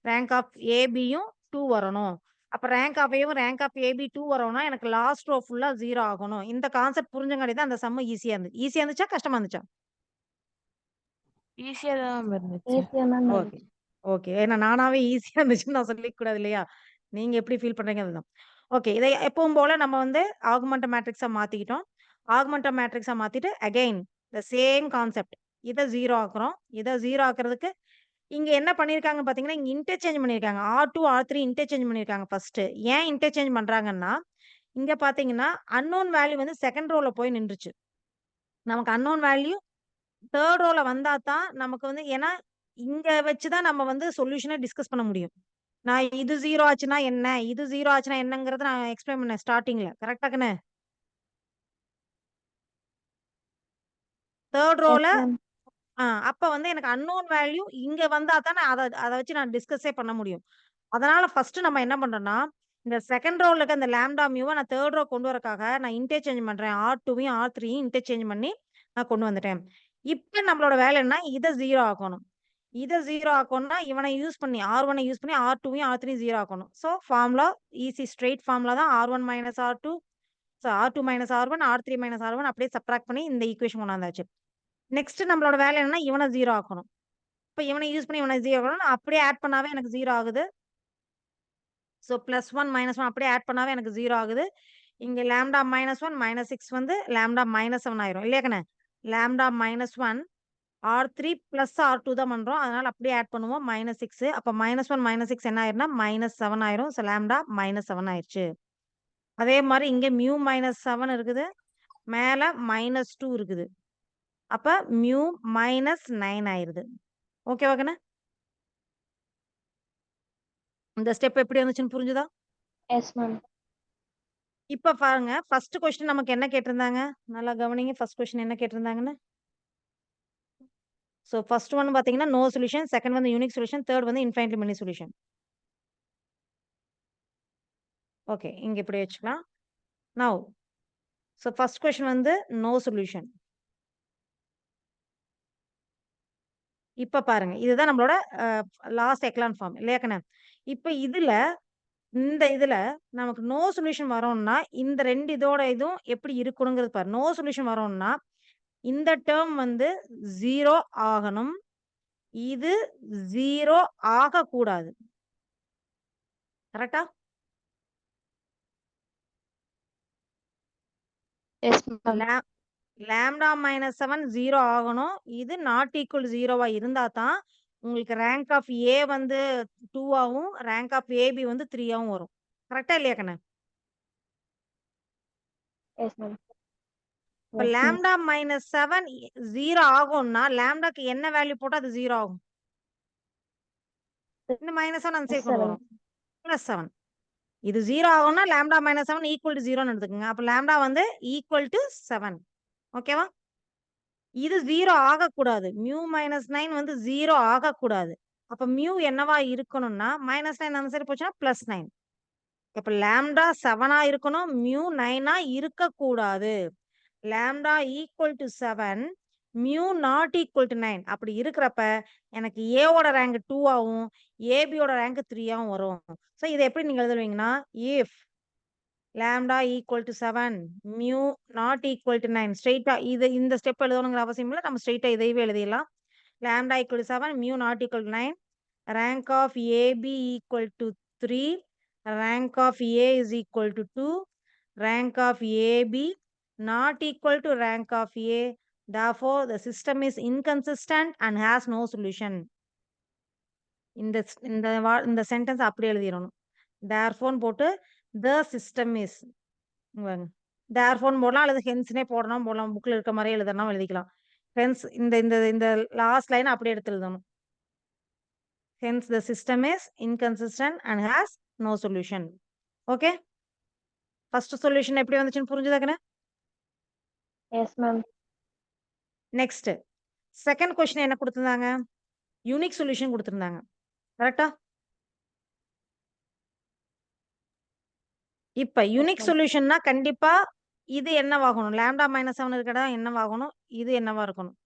ரேங்க் ஆஃப் ஏபியும் 2 வரணும். அப்ப ரேங்க் ஆஃப் ஏவும் ரேங்க் ஆஃப் ஏபி 2 வரணும்னா எனக்கு லாஸ்ட் ரோ ஃபுல்லா 0 ஆகணும். இந்த கான்செப்ட் புரிஞ்சங்காட்டி தான் அந்த சம் ஈஸியா இருந்துச்சு. ஈஸியா இருந்துச்சா? கஷ்டமா இருந்துச்சா? ஈஸியா தான் இருந்துச்சு. ஈஸியா தான் ஓகே. இருந்துச்சு. ஓகே. ஏன்னா நானாவே ஈஸியா இருந்துச்சுன்னு நான் சொல்லிக்க கூடாது இல்லையா? நீங்க எப்படி ஃபீல் பண்றீங்க அதுதான். ஓகே. இதை எப்பவும் போல நம்ம வந்து ஆகுமென்ட் மேட்ரிக்ஸா மாத்திக்கிட்டோம். ஆகுமென்ட் மேட்ரிக்ஸா மாத்திட்டு அகைன் த சேம் கான்செப்ட். இத 0 ஆக்குறோம். இத 0 ஆக்குறதுக்கு இங்க என்ன பண்ணியிருக்காங்க பார்த்தீங்கன்னா, இங்க இன்டர்சேஞ்ச் பண்ணியிருக்காங்க. R2, R3 இன்டர்சேஞ்ச் பண்ணியிருக்காங்க ஃபர்ஸ்ட்டு. ஏன் இன்டர்சேஞ்ச் பண்றாங்கன்னா, இங்க பார்த்தீங்கன்னா, அன்னோன் வேல்யூ வந்து 2ண்ட் ரோல போய் நின்றுச்சு. நமக்கு அன்னோன் வேல்யூ 3ர்ட் ரோல வந்தா தான் நமக்கு வந்து ஏன்னா, இங்க வச்சு தான் நம்ம வந்து சொல்யூஷன டிஸ்கஸ் பண்ண முடியும். நான் இது 0 ஆச்சுன்னா என்ன, இது 0 ஆச்சுன்னா என்னங்கிறத நான் எக்ஸ்பிளைன் பண்ணேன் ஸ்டார்டிங்ல. கரெக்ட்டா கண்ணு? தேர்ட் Yes, ரோல ma'am. அப்ப வந்து எனக்கு அன்னோன் வேல்யூ இங்க வந்தா தான் நான் அத வச்சு நான் டிஸ்கஸே பண்ண முடியும். அதனால ஃபர்ஸ்ட் நம்ம என்ன பண்றோம்னா, இந்த செகண்ட் ரோல இருக்க இந்த லாம்ப்டா மியூவ நான் தேர்ட் ரோ கொண்டு வரக்காக நான் இன்டர்சேஞ்ச் பண்றேன். R2வையும் R3யும் இன்டர்சேஞ்ச் பண்ணி நான் கொண்டு வந்துட்டேன். இப்ப நம்மளோட வேலை என்ன? இத 0 ஆக்கணும். இத 0 ஆக்கணும்னா இவன யூஸ் பண்ணி R1 யூஸ் பண்ணி R2வையும் R3யும் 0 ஆக்கணும். So formula easy straight formula தான் R1 - R2 R2 - R1 R3 - R1 அப்படியே சப்ட்ராக்ட் பண்ணி இந்த ஈக்குவேஷன் கொண்டாந்தாச்சு. நெக்ஸ்ட் நம்மளோட வேலை என்னன்னா இவன 0 ஆக்கணும். இப்ப இவன யூஸ் பண்ணி இவன 0 ஆக்கணும். அப்படியே ஆட் பண்ணாவே எனக்கு 0 ஆகுது. சோ +1 -1 அப்படியே ஆட் பண்ணாவே எனக்கு 0 ஆகுது. இங்க லாம்ப்டா -1 -6 வந்து லாம்ப்டா -7 ஆயிரும். இல்லையா கண்ணு? லாம்ப்டா -1 R3 + R2 தான் பண்றோம். அதனால அப்படியே ஆட் பண்ணுவோம். -6 அப்ப -1 -6 என்ன ஆயிரும்னா -7 ஆயிரும். சோ லாம்ப்டா -7 ஆயிருச்சு. அதே மாரி இங்க μ-7 இருக்குது. மேல -2 இருக்குது. அப்ப μ-9 ஆயிருது. ஓகேவா கண்ணு? இந்த ஸ்டெப் எப்படி வந்துச்சுன்னு புரிஞ்சுதா? Yes, ma'am. இப்ப பாருங்க, ஃபர்ஸ்ட் கொஸ்டின் நமக்கு என்ன கேட்டிருந்தாங்க? நல்லா கவனிங்க. ஃபர்ஸ்ட் கொஸ்டின் என்ன கேட்டிருந்தாங்கன்னு. சோ ஃபர்ஸ்ட் ஒன் பாத்தீங்கன்னா நோ சொல்யூஷன், செகண்ட் வந்து யூனிக் சொல்யூஷன், தேர்ட் வந்து இன்ஃபைனைட்லி மெனி சொல்யூஷன். ஓகே, இங்க இப்படி வச்சுக்கலாம். நவ் சோ ஃபர்ஸ்ட் கொஸ்டின் வந்து நோ சொல்யூஷன். இப்ப பாருங்க, இதுதான் நம்மளோட லாஸ்ட் எக்லான் ஃபார்ம் இல்லையா கண்ணு? இப்ப இந்த இதுல நமக்கு நோ சொல்யூஷன் வரோம்னா இந்த 2 இதோட இதுவும் எப்படி இருக்கணுங்கிறது பாரு. நோ சொல்யூஷன் வரோம்னா இந்த டேர்ம் வந்து 0 ஆகணும். இது 0 ஆகக்கூடாது. கரெக்ட்டா? Yes, ma'am. லாம்ப்டா -7 0 ஆகணும். இது நாட் ஈக்குவல் 0வா இருந்தா தான் உங்களுக்கு ரேங்க் ஆஃப் ஏ வந்து 2 ஆவும், ரேங்க் ஆஃப் ஏபி வந்து 3 ஆவும் வரும். கரெக்ட்டா இல்லையா கண்ணு? Yes, ma'am. இப்ப Yes, ma'am. லாம்ப்டா -7 0 ஆகும்னா லாம்ப்டாக்கு என்ன வேல்யூ போட்டா அது 0 ஆகும்? இந்த -7 அந்த சைடு கொண்டு 7. வரோம். +7. இது 0 ஆகும்னா லாம்ப்டா -7 ஈக்குவல் டு 0ன்னு எடுத்துக்கங்க. அப்ப லாம்ப்டா வந்து ஈக்குவல் டு 7. ஓகேவா? இது 0 ஆகக்கூடாது. μ-9 வந்து 0 ஆகக்கூடாது. அப்ப என்னவா இருக்கணும்னா -9 அந்த சைடு போச்சுன்னா +9. இப்ப லாம்ப்டா 7 இருக்கணும். 9 இருக்கக்கூடாது. Lambda equal to 7 not equal to 9 அப்படி இருக்கிறப்ப எனக்கு ஏவோட ரேங்க் 2 ஆவும், ஏபியோட ரேங்க் 3 ஆவும் வரும். சோ இதை எப்படி நீங்க எழுதுவீங்கன்னா if lambda equal to 7 not equal to 9 ஸ்ட்ரெயிட்டா இந்த ஸ்டெப் எழுதணுங்கிற அவசியம் இல்லை. நம்ம ஸ்ட்ரெயிட்டா இதையவே எழுதிடலாம். Lambda equal to 7 not equal to 9 rank of AB equal to 3 rank of A is equal to 2 rank of AB not equal to rank of A therefore the system is inconsistent and has no solution. இந்த sentence அப்படி எழுதிடணும். therefore போட்டு the system is therefore போடலாம் அல்லது ஹென்ஸ்னே போடணும் புக்ல இருக்க மாதிரி எழுதணும் எழுதிக்கலாம். ஹென்ஸ் இந்த லாஸ்ட் லைன் அப்படியே எடுத்து எழுதணும். Hence, the system is inconsistent and has no solution. Okay? First solution எப்படி வந்துச்சுன்னு புரிஞ்சுதா கண்ணு? Yes, ma'am. Next. Second question என்ன கொடுத்திருந்தாங்க? Unique solution கொடுத்திருந்தாங்க. கரெக்ட்டா? இப்ப யூனிக் ma'am. சொல்யூஷன்னா கண்டிப்பா இது என்னவாகணும்? லாம்ப்டா -7 இருக்கடா என்னவாகணும்? இது என்னவா இருக்கணும்?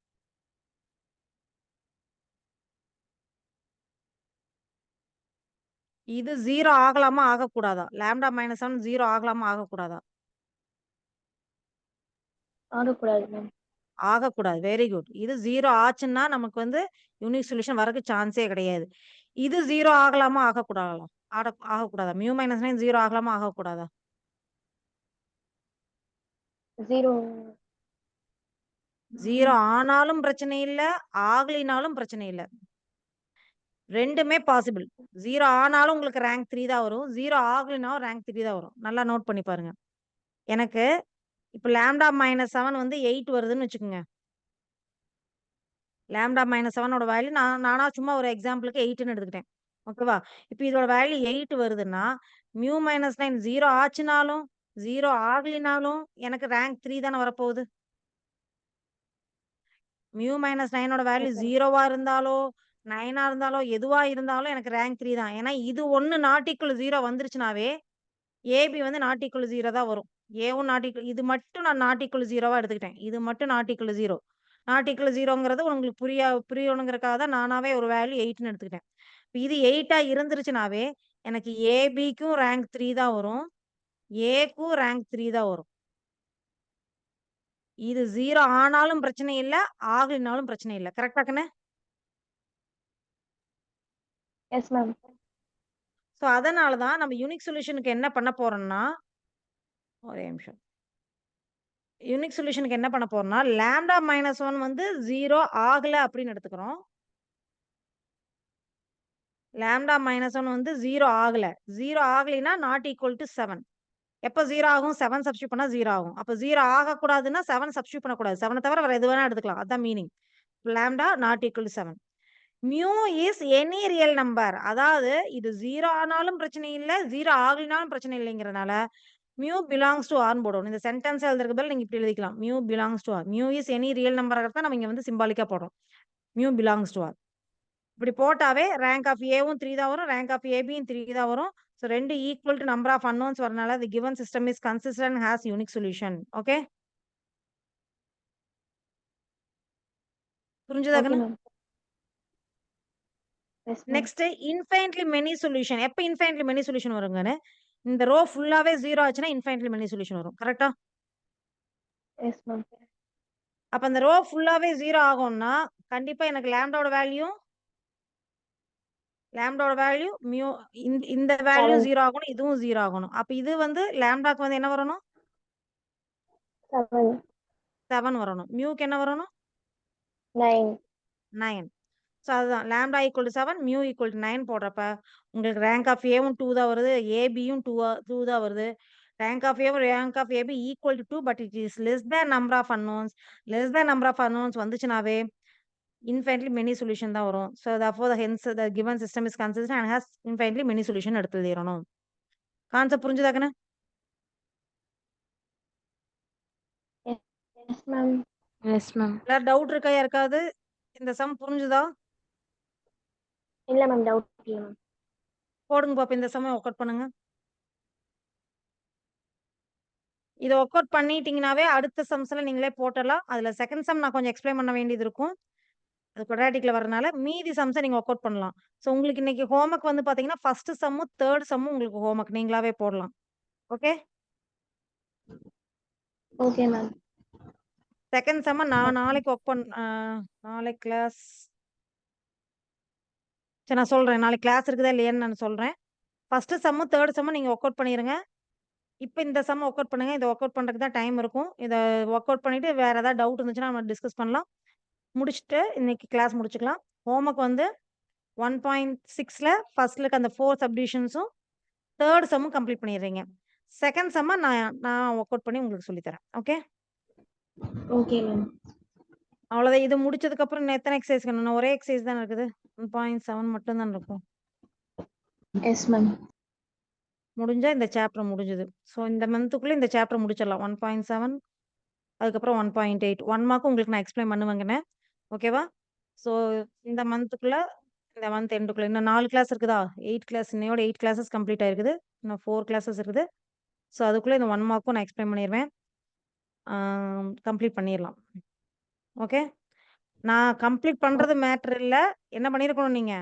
இது 0 ஆகலாமா ஆகக்கூடாதா? லாம்ப்டா -7 0 ஆகலாமா ஆகக்கூடாதா? ஆகக்கூடாது மேம். ஆகக்கூடாது. Very good. இது 0 ஆச்சுன்னா நமக்கு வந்து யூனிக் சொல்யூஷன் வரக்கு சான்ஸே கிடையாது. இது 0 ஆகலாமா ஆகக்கூடாதா? ஆகக்கூடாதா? μ-9 0 ஆகலாமா ஆகக்கூடாதா? 0. 0 ஆனாலும் பிரச்சனை இல்ல, ஆகலினாலும் பிரச்சனை இல்ல. ரெண்டுமே பாசிபிள். 0 ஆனாலும் உங்களுக்கு ரேங்க் 3 தான் வரும். 0 ஆகலினாலும் ரேங்க் 3 தான் வரும். நல்லா நோட் பண்ணி பாருங்க. எனக்கு இப்ப லாம்ப்டா -7 வந்து 8 வருதுன்னு வச்சுக்கோங்க. லாம்ப்டா -7 ஓட வேல்யூ நானா சும்மா ஒரு எக்ஸாம்பிளுக்கு 8ன்னு எடுத்துக்கிட்டேன். ஓகேவா? இப்ப இதோட வேல்யூ 8 வருதுன்னா, மியூ மைனஸ் 9 0 ஆச்சுனாலும், 0 ஆகலினாலும் எனக்கு ரேங்க் 3 தானே வரப்போகுது. மியூ மைனஸ் 9ஓட வேல்யூ 0வா இருந்தாலோ, 9ஆ இருந்தாலோ, எதுவா இருந்தாலும் எனக்கு ரேங்க் 3 தான். ஏன்னா இது ஒண்ணு நாட் ஈக்குவல் 0 வந்துருச்சுனாவே, ஏபி வந்து நாட் ஈக்குவல் 0 தான் வரும். ஏவும் நாட் ஈக்குவல் இது மட்டும் நான் நாட் ஈக்குவல் 0வா எடுத்துக்கிட்டேன். இது மட்டும் நாட் ஈக்குவல் 0. நாட் ஈக்குவல் 0ங்கிறது உங்களுக்கு புரியணுங்கிறதுக்காக தான் நானாவே ஒரு வேல்யூ 8ன்னு எடுத்துக்கிட்டேன். இது 8ஆ இருந்துருச்சுனாவே, எனக்கு ஏபிக்கும் ரேங்க் 3 தான் வரும். ஏக்கும் ரேங்க் 3 தான் வரும். இது 0 ஆனாலும் பிரச்சனை இல்ல, ஆகலினாலும் பிரச்சனை இல்ல. கரெக்ட்டா கண்ணு? Yes ma'am. ஸோ அதனால தான் நம்ம யூனிக் சொல்யூஷனுக்கு என்ன பண்ண போறோம்னா, ஒரே நிமிஷம். யூனிக் சொல்யூஷனுக்கு என்ன பண்ண போறோம்னா, லாம்ப்டா மைனஸ் 1 வந்து 0 ஆகல அப்படின்னு எடுத்துக்கிறோம். லாம்ப்டா மைனஸ் 1 வந்து 0 ஆகல. 0 ஆகலைன்னா நாட் ஈக்குவல் டூ 7. எப்ப 0 ஆகும்? 7 சப்ஸ்டிட்யூட் பண்ணா 0 ஆகும். அப்ப 0 ஆகக்கூடாதுன்னா 7 சப்ஸ்டிட்யூட் பண்ணக்கூடாது. 7 தவிர வேற எது வேணா எடுத்துக்கலாம். அதான் meaning. Lambda not equal to 7. Mu is any real number. அதாவது இது 0 ஆனாலும் பிரச்சனை இல்ல, 0 ஆகலினாலும் பிரச்சனை இல்லைங்கிறனால, மியூ பிலாங்ஸ் டூ ஆர்ன்னு போடணும். இந்த சென்டென்ஸ் எழுதுறதுக்கு பதிலா நீங்க இப்படி எழுதிக்கலாம். Mu belongs to R. Mu is any real நம்பர்ங்கிறத நம்ம இங்க வந்து சிம்பாலிக்கா போடுறோம். Mu belongs to R. இப்படி போட்டாவே ரேங்க் ஆஃப் ஏவும் 3 தான் வரும். ரேங்க் ஆஃப் ஏபியும் 3 தான் வரும். So 2 equal to number of unknowns வரனால the given system is consistent and has unique solution. Okay? புரிஞ்சுதா ஓகே கண்ணு? Ma'am. Yes ma'am. Next infinitely many solution. எப்ப இன்ஃபைனைட்லி மெனி சொல்யூஷன் வருங்கன்னு? இந்த ரோ ஃபுல்லாவே 0 ஆச்சுன்னா இன்ஃபைனைட்லி மெனி சொல்யூஷன் வரும். கரெக்ட்டா? Yes ma'am. அப்ப அந்த ரோ ஃபுல்லாவே 0 ஆகும்னா, கண்டிப்பா எனக்கு லாம்ப்டாவோட வேல்யூ மியூ இந்த வேல்யூ 7. 0 ஆகணும். இதுவும் 0 ஆகணும். அப்ப இது வந்து லாம்ப்டாக்கு வந்து என்ன வரணும்? 7. 7 வரணும். மியூக்கு என்ன வரணும்? 9. 9. ஸோ அதுதான் lambda equal to 7, mu equal to 9 போடுறப்ப, உங்களுக்கு ரேங்க் ஆஃப் ஏவும் 2 தான் வருது. ஏபியும் 2 தான் வருது. ரேங்க் ஆஃப் ஏவும் rank of AB equal to 2 but it is less than number of unknowns. Less than number of unknowns வந்துச்சுனாவே, இன்ஃபைனைட்லி மெனி சொல்யூஷன் தான் வரும். So therefore hence the given system is consistent and has infinitely many solution எடுத்து எழுதிறணும். Concept புரிஞ்சுதா கண்ணு? Yes ma'am. Yes ma'am. வேற doubt இருக்கா யாருக்காவது? இந்த சம் புரிஞ்சுதா? இல்ல மேம். டவுட் இல்ல மேம். போடுங்க பாப்போம். இந்த சம்ம ஒர்க் அவுட் பண்ணுங்க. இத ஒர்க் அவுட் பண்ணிட்டீங்கனாவே அடுத்த சம்ஸ்ல நீங்களே போட்டுறலாம். அதுல செகண்ட் சம் நான் கொஞ்சம் எக்ஸ்பிளைன் பண்ண வேண்டியது இருக்கும். அது குவாட்ராட்டிக்ல வரனால மீதி சம்ஸ நீங்க ஒர்க் அவுட் பண்ணலாம். ஸோ உங்களுக்கு இன்னைக்கு ஹோம் ஒர்க் வந்து பாத்தீங்கன்னா, ஃபர்ஸ்ட் சம்மும், 3 சம்மும் உங்களுக்கு ஹோம் ஒர்க் நீங்களாவே போடலாம். ஓகே? Okay ma'am. செகண்ட் சம்ம நான் நாளைக்கு நாளைக்கு கிளாஸ் சரி நான் சொல்றேன். நாளைக்கு கிளாஸ் இருக்குதா இல்லையான்னு நான் சொல்றேன். ஃபர்ஸ்ட் சம்மும், 3 சம்மும் நீங்க ஒர்க் அவுட் பண்ணிருங்க. இப்ப இந்த சம்ம ஒர்க் அவுட் பண்ணுங்க. இத ஒர்க் அவுட் பண்றதுக்கு தான் டைம் இருக்கும். இத ஒர்க் அவுட் பண்ணிட்டு வேற ஏதாவது டவுட் இருந்துச்சுன்னா நம்ம டிஸ்கஸ் பண்ணலாம். முடிச்சுட்டு இன்னைக்கு கிளாஸ் முடிச்சுக்கலாம். ஹோம் ஒர்க் வந்து 1.6ல ஃபர்ஸ்ட்ல இருக்க அந்த 4 சப்டிவிஷன்ஸும் 3 சம்மும் கம்ப்ளீட் பண்ணிடுறீங்க. செகண்ட் சம்ம நான் ஒர்க் அவுட் பண்ணி உங்களுக்கு சொல்லி தரேன். ஓகே? Okay ma'am. அவ்வளோதான். இது முடிச்சதுக்கு அப்புறம் இன்னும் எத்தனை எக்ஸர்சைஸ் இன்னும் ஒரே எக்ஸர்சைஸ் தானே இருக்குது. 1.7 மட்டும் தான் இருக்கும். Yes ma'am. முடிஞ்சா இந்த சாப்டர் முடிஞ்சது. ஸோ இந்த மந்த்துக்குள்ள இந்த சாப்டர் முடிச்சிடலாம். 1.7 அதுக்கப்புறம் 1.8 1 மார்க் உங்களுக்கு நான் எக்ஸ்பிளைன் பண்ணுவேங்கண்ணே. ஓகேவா? ஸோ இந்த மந்த்துக்குள்ள இந்த மந்த் எண்டுக்குள்ள இன்னும் 4 கிளாஸ் இருக்குதா? 8 கிளாஸ் இன்னையோட 8 கிளாஸஸ் கம்ப்ளீட் ஆயிருக்குது. இன்னும் 4 கிளாஸஸ் இருக்குது. ஸோ அதுக்குள்ள இந்த 1 மார்க்கும் நான் எக்ஸ்பிளைன் பண்ணிருவேன். கம்ப்ளீட் பண்ணிரலாம். ஓகே? நான் கம்ப்ளீட் பண்றது மேட்டர் இல்ல. என்ன பண்ணியிருக்கணும் நீங்க?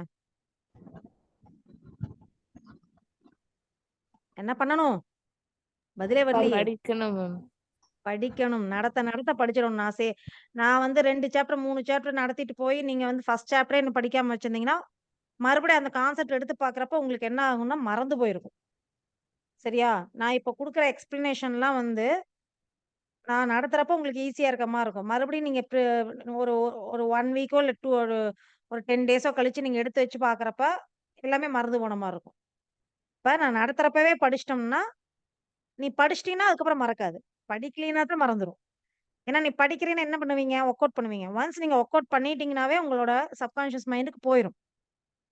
என்ன பண்ணணும்? பதிலே வரலையே. படிக்கணும் மேம். படிக்கணும். நடத்த படிச்சிடணும். நான் வந்து 2 சாப்டர் 3 சாப்டர் நடத்திட்டு போய் நீங்க வந்து ஃபர்ஸ்ட் சாப்டரே இன்னும் படிக்காம வச்சிருந்தீங்கன்னா, மறுபடியும் அந்த கான்செப்ட் எடுத்து பார்க்குறப்ப உங்களுக்கு என்ன ஆகும்னா மறந்து போயிருக்கும். சரியா? நான் இப்ப குடுக்குற எக்ஸ்பிளனேஷன்லாம் வந்து நான் நடத்துறப்ப உங்களுக்கு ஈஸியா இருக்க மாரி இருக்கும். மறுபடியும் நீங்க ஒரு ஒரு 1 வீக்கோ இல்ல ஒரு 10 டேஸோ கழிச்சு நீங்க எடுத்து வச்சு பார்க்குறப்ப, எல்லாமே மறந்து போன மாரி இருக்கும். இப்ப நான் நடத்துறப்பவே படிச்சிட்டோம்னா, நீ படிச்சிட்டீன்னா அதுக்கப்புறம் மறக்காது. படிக்கலைன்னா தான் மறந்துரும். ஏன்னா நீ படிக்கிறேன்னு என்ன பண்ணுவீங்க? ஒர்க் அவுட் பண்ணுவீங்க. ஒன்ஸ் நீங்க ஒர்க் அவுட் பண்ணிட்டீங்கனாவே உங்களோட சப்கான்ஷியஸ் மைண்டுக்கு போயிரும்.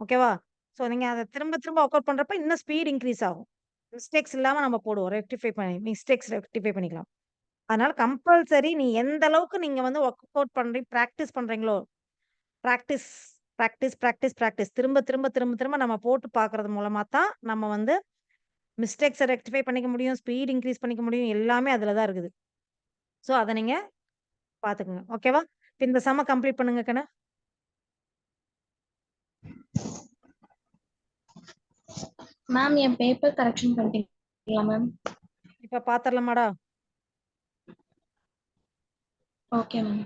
ஓகேவா? ஸோ நீங்க அத திரும்ப திரும்ப ஒர்க் அவுட் பண்றப்ப இன்னும் ஸ்பீட் இன்கிரீஸ் ஆகும். மிஸ்டேக்ஸ் இல்லாம நம்ம போடுவோம். மிஸ்டேக்ஸ் ரெக்டிஃபை பண்ணிக்கலாம். அதனால கம்பல்சரி நீ எந்த அளவுக்கு நீங்க வந்து ஒர்க் அவுட் பிராக்டிஸ் பண்றீங்களோ, பிராக்டிஸ், பிராக்டிஸ் திரும்ப திரும்ப திரும்ப திரும்ப நம்ம போட்டு பார்க்கறது மூலமா தான் நம்ம வந்து மிஸ்டேக்ஸ ரெக்டிஃபை பண்ணிக்க முடியும். ஸ்பீட் இன்கிரீஸ் பண்ணிக்க முடியும். எல்லாமே அதுல தான் இருக்குது. ஸோ அத நீங்க பார்த்துக்கங்க. ஓகேவா? இப்ப இந்த சம்ம கம்ப்ளீட் பண்ணுங்க கண்ணு. மேம் என் பேப்பர் கரெக்ஷன் பண்ணிட்டீங்களா மேம்? இப்ப பார்த்துரலாமாடா? Okay ma'am.